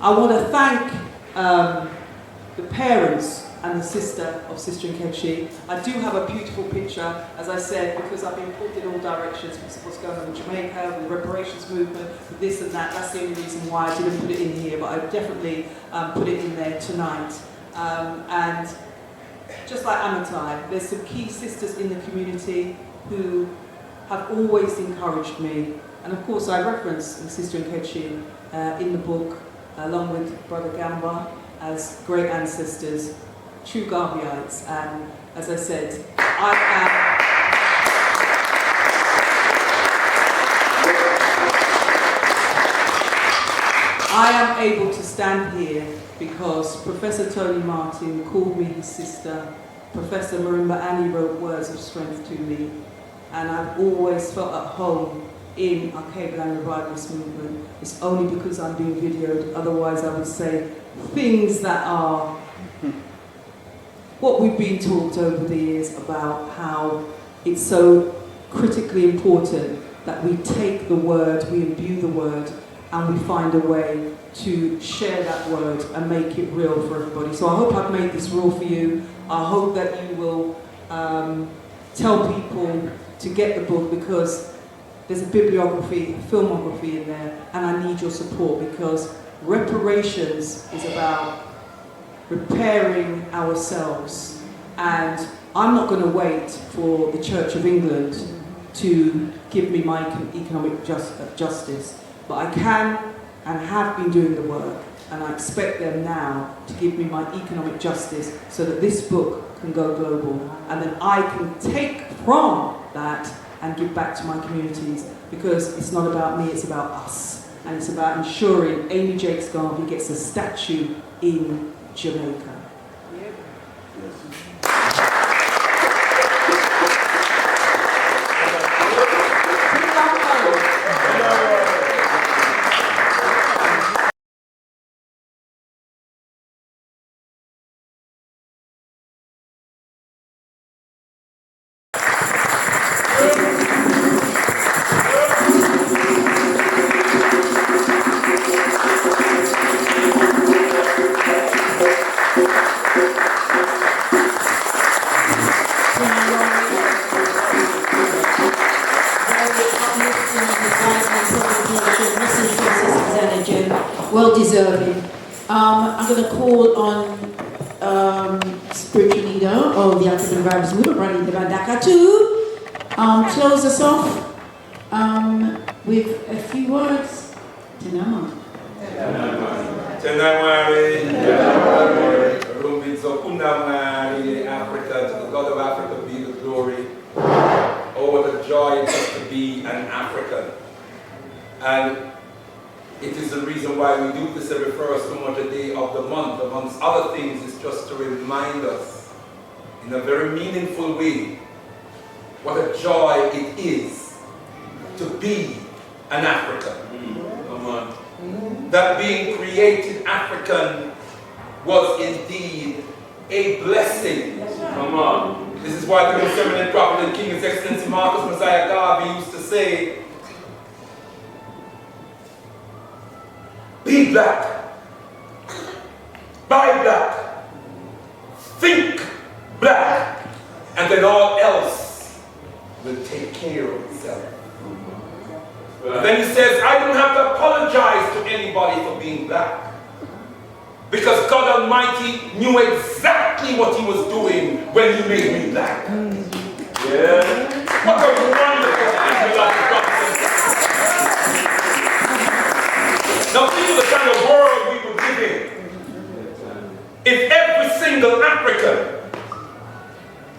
I want to thank the parents and the sister of Sister Nkechi. I do have a beautiful picture, as I said, because I've been pulled in all directions because of what's going on in Jamaica, with the reparations movement, with this and that. That's the only reason why I didn't put it in here, but I definitely put it in there tonight. And just like Amatai, there's some key sisters in the community who have always encouraged me. And of course, I reference Sister Nkechi in the book, along with Brother Gamba, as great ancestors, true Garveyites. And as I said, I am able to stand here because Professor Tony Martin called me his sister. Professor Marimba Annie wrote words of strength to me. And I've always felt at home in Alkebu-Lan Revivalist Movement. It's only because I'm being videoed, otherwise I would say things that are what we've been taught over the years about how it's so critically important that we take the word, we imbue the word, and we find a way to share that word and make it real for everybody. So I hope I've made this real for you. I hope that you will tell people to get the book, because there's a bibliography, a filmography in there, and I need your support, because reparations is about repairing ourselves. And I'm not going to wait for the Church of England to give me my economic justice, but I can and have been doing the work, and I expect them now to give me my economic justice so that this book can go global, and then I can take from that and give back to my communities, because it's not about me, it's about us. And it's about ensuring Amy Jakes Garvey gets a statue in Jamaica.
Well deserving. I'm going to call on spiritual leader of the Alkebu-Lan Revivalist Movement, Brother Daka, to close us off with a few words. Tenama.
Africa, to the God of Africa be the glory. Oh, what a joy it is to be an African. And it is the reason why we do this every first Monday day of the month. Amongst other things, is just to remind us in a very meaningful way what a joy it is to be an African. Come on. That being created African was indeed a blessing. Come on. This is why the Seminary Prophet and King His Excellency Marcus Messiah Garvey used to say, be black, buy black, think black, and then all else will take care of itself. And then he says, I don't have to apologize to anybody for being black, because God Almighty knew exactly what He was doing when He made me black. Yeah. What a wonderful thing.
Now think of the kind of world we would live in if every single African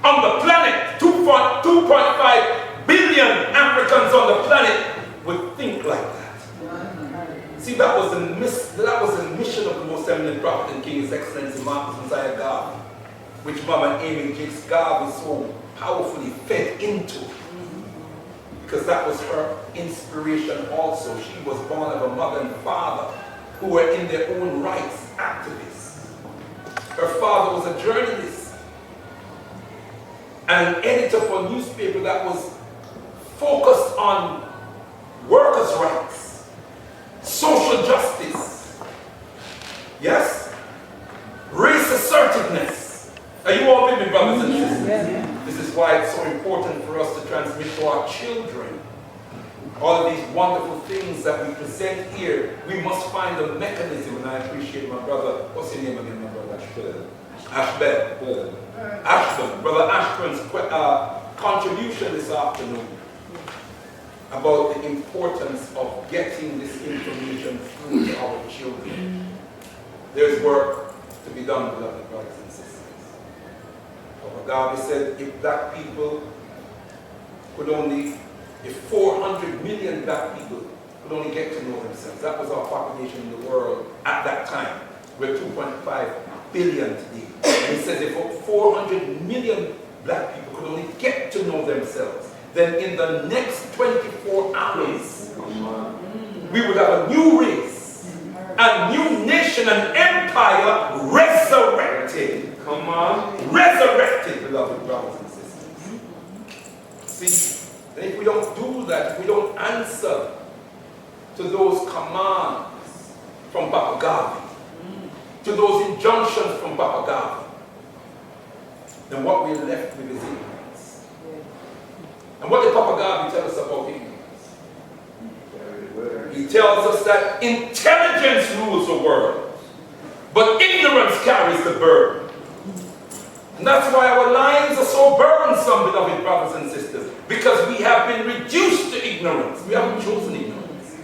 on the planet, 2.5 billion Africans on the planet, would think like that. See, that was the mission of the most eminent prophet and king, His Excellency Marcus Messiah Garvey, which Mama Amy Jakes Garvey so powerfully fed into. Because that was her inspiration also. She was born of a mother and father who were in their own rights activists. Her father was a journalist and an editor for a newspaper that was focused on workers' rights, social justice, yes, race assertiveness. Are you all with me, brothers and sisters?
Yeah.
This is why it's so important for us to transmit to our children all of these wonderful things that we present here. We must find a mechanism, and I appreciate my brother, what's your name again, my brother? Ashburn. Brother Ashburn's contribution this afternoon about the importance of getting this information through to our children. There's work to be done, beloved brothers and sisters. Papa Garvey said if black people could only, if 400 million black people could only get to know themselves, that was our population in the world at that time. We're 2.5 billion today. And he says if 400 million black people could only get to know themselves, then in the next 24 hours, we would have a new race, a new nation, an empire resurrected. Come on. Resurrected, beloved brothers and sisters. See, and if we don't do that, if we don't answer to those commands from Papa Garvey, to those injunctions from Papa Garvey, then what we're left with is ignorance. And what did Papa Garvey tell us about ignorance? He tells us that intelligence rules the world, but ignorance carries the burden. And that's why our lives are so burdensome, beloved brothers and sisters, because we have been reduced to ignorance. We haven't chosen ignorance.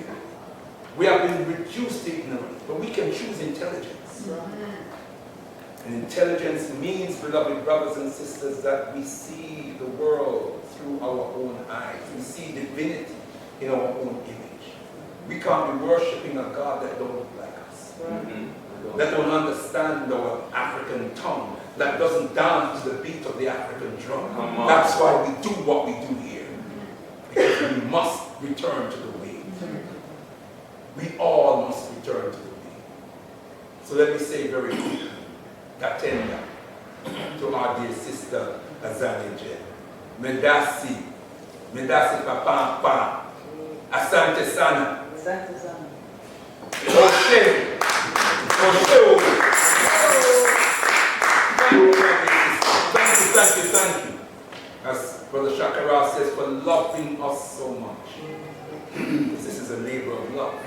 We have been reduced to ignorance, but we can choose intelligence. And intelligence means, beloved brothers and sisters, that we see the world through our own eyes. We see divinity in our own image. We can't be worshipping a God that don't look like us, that don't understand our African tongue, that doesn't dance to the beat of the African drum. That's why we do what we do here, because we must return to the way. We all must return to the way. So let me say very quickly, Katenda, to our dear sister Azania Jen. Medasi papa, asante sana.
Asante sana.
Thank you. As Brother Shakara says, for loving us so much. This is a labor of love.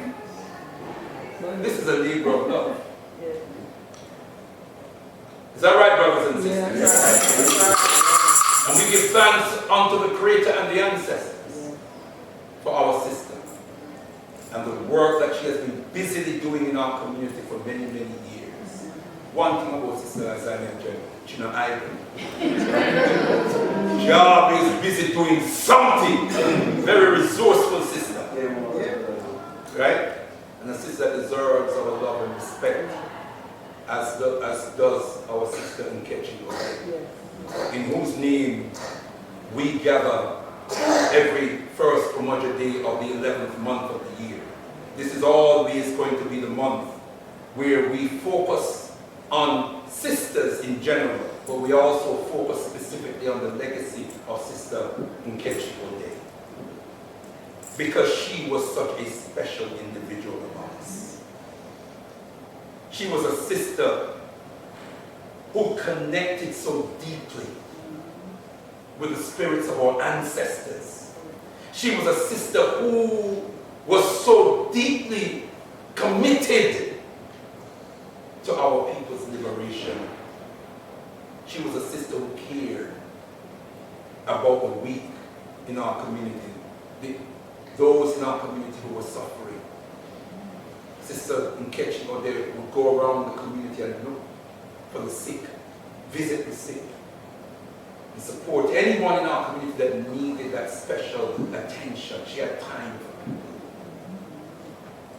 This is a labor of love. Is that right, brothers and sisters? Yeah. And we give thanks unto the Creator and the ancestors for our sister and the work that she has been busily doing in our community for many, many years. One thing about Sister Azania Jen, she's not idle. Job is busy doing something. Very resourceful sister. Right? And a sister deserves our love and respect, as does our sister Nkechi, in whose name we gather every first Umoja day of the 11th month of the year. This is always going to be the month where we focus on sisters in general, but we also focus specifically on the legacy of Sister Nkechi Ode, because she was such a special individual among us. She was a sister who connected so deeply with the spirits of our ancestors. She was a sister who was so deeply committed to our people's liberation. She was a sister who cared about the weak in our community, those in our community who were suffering. Sister Nkechi Ode would go around the community and look for the sick, visit the sick, and support anyone in our community that needed that special attention. She had time for people.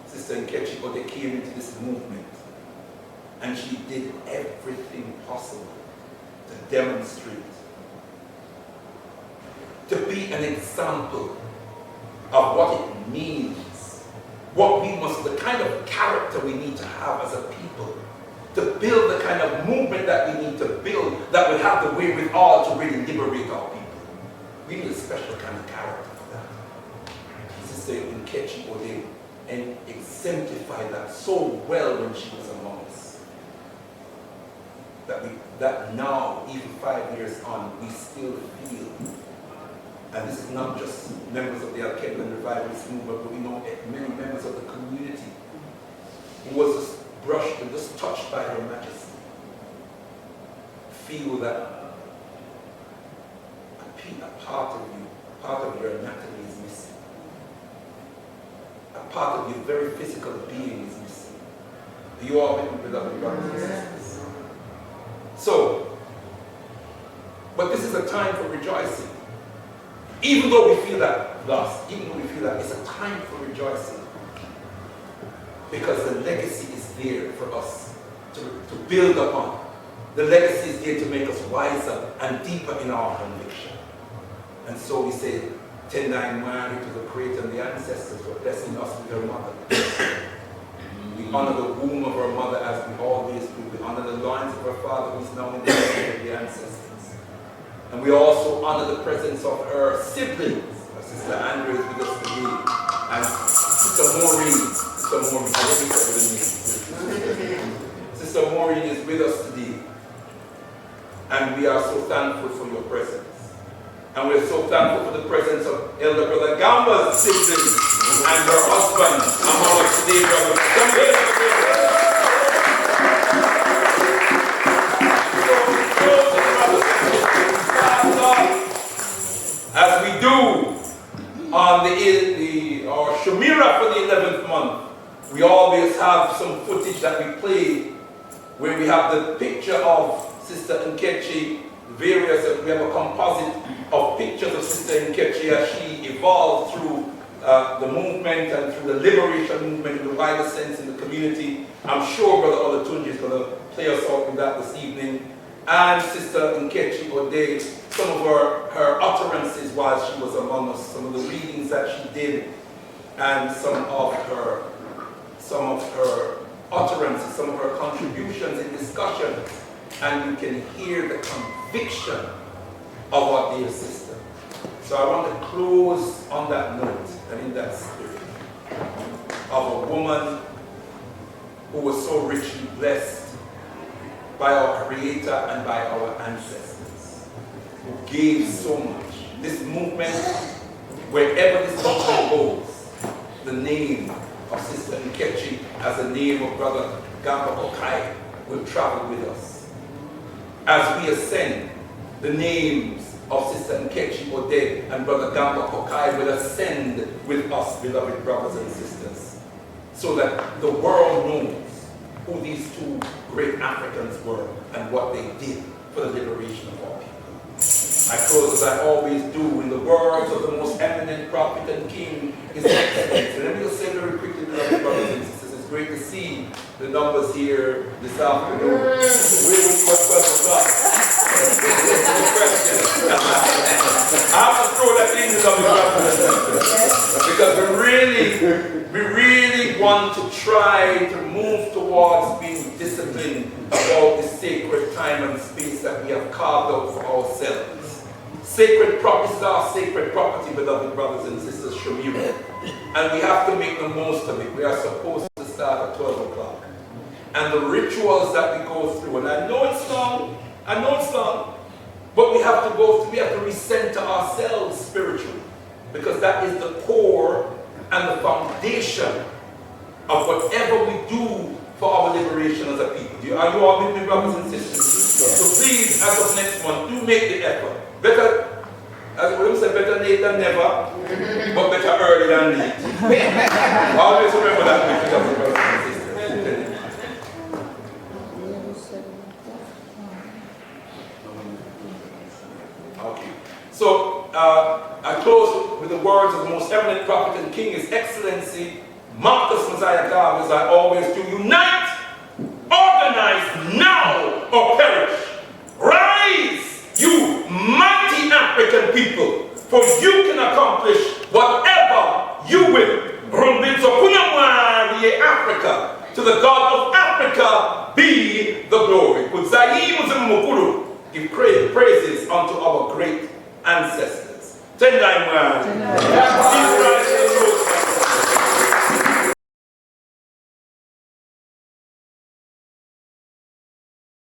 Sister Nkechi Ode came into this movement, and she did everything possible to demonstrate, to be an example of what it means, what we must, the kind of character we need to have as a people, to build the kind of movement that we need to build that will have the wherewithal to really liberate our people. We need a special kind of character for that. Sister Nkechi Ode and exemplified that so well when she was among us. That now, even 5 years on, we still feel, and this is not just members of the Alkebu-Lan revivalist movement, but we know many members of the community who was just brushed and just touched by Her Majesty, feel that a part of your anatomy is missing. A part of your very physical being is missing. You are with me, beloved brothers and sisters. So, but this is a time for rejoicing. Even though we feel that loss, even though we feel that, it's a time for rejoicing. Because the legacy is there for us to build upon. The legacy is there to make us wiser and deeper in our conviction. And so we say, Tendai Mary to the Creator and the ancestors for blessing us with her mother. We honor the womb of her mother as we always do. We honor the loins of her father who is now in the name of the ancestors. And we also honor the presence of her siblings. Sister Andrea is with us today. And Sister Maureen. Sister Maureen is with us today. And we are so thankful for your presence. And we're so thankful for the presence of Elder Brother Gamba's siblings and her husband among us today, brother. As we do on our Shumira for the 11th month, we always have some footage that we play where we have the picture of Sister Nkechi, we have a composite of pictures of Sister Nkechi as she evolved through the movement and through the liberation movement in the wider sense in the community. I'm sure Brother Olatunji is going to play us out with that this evening. And Sister Nkechi Ode, some of her utterances while she was among us, some of the readings that she did, and some of her utterances, some of her contributions in discussions. And you can hear the conviction of our dear sister. So I want to close on that note and in that spirit of a woman who was so richly blessed by our Creator and by our ancestors, who gave so much. This movement, wherever this movement goes, the name of Sister Nkechi as the name of Brother Gamba Okai will travel with us. As we ascend, the names of Sister Nkechi Ode and Brother Gamba Okai will ascend with us, beloved brothers and sisters, so that the world knows who these two great Africans were and what they did for the liberation of our people. I close as I always do in the words of the most eminent prophet and king, His Excellency. Let me just say very quickly, beloved brothers and sisters, it's great to see the numbers here this afternoon. Where were you at 12 o'clock? I have to throw that in, beloved brothers and sisters, because we really want to try to move towards being disciplined about this sacred time and space that we have carved out for ourselves. Sacred properties are sacred property, beloved brothers and sisters, Shumira. And we have to make the most of it. We are supposed to start at 12 o'clock. And the rituals that we go through, and I know it's long, but we have to go through, we have to recenter ourselves spiritually, because that is the core and the foundation of whatever we do for our liberation as a people. Are you all with me, brothers and sisters? So please, as of next month, do make the effort. Better, as William said, better late than never, but better early than late. Always remember that, brothers and sisters. So I close with the words of the most eminent prophet and king, His Excellency Marcus Messiah Garvey, as I always do. Unite, organize now or perish. Rise, you mighty African people, for you can accomplish whatever you will. Africa, to the God of Africa be the glory. Give praises unto our great ancestors.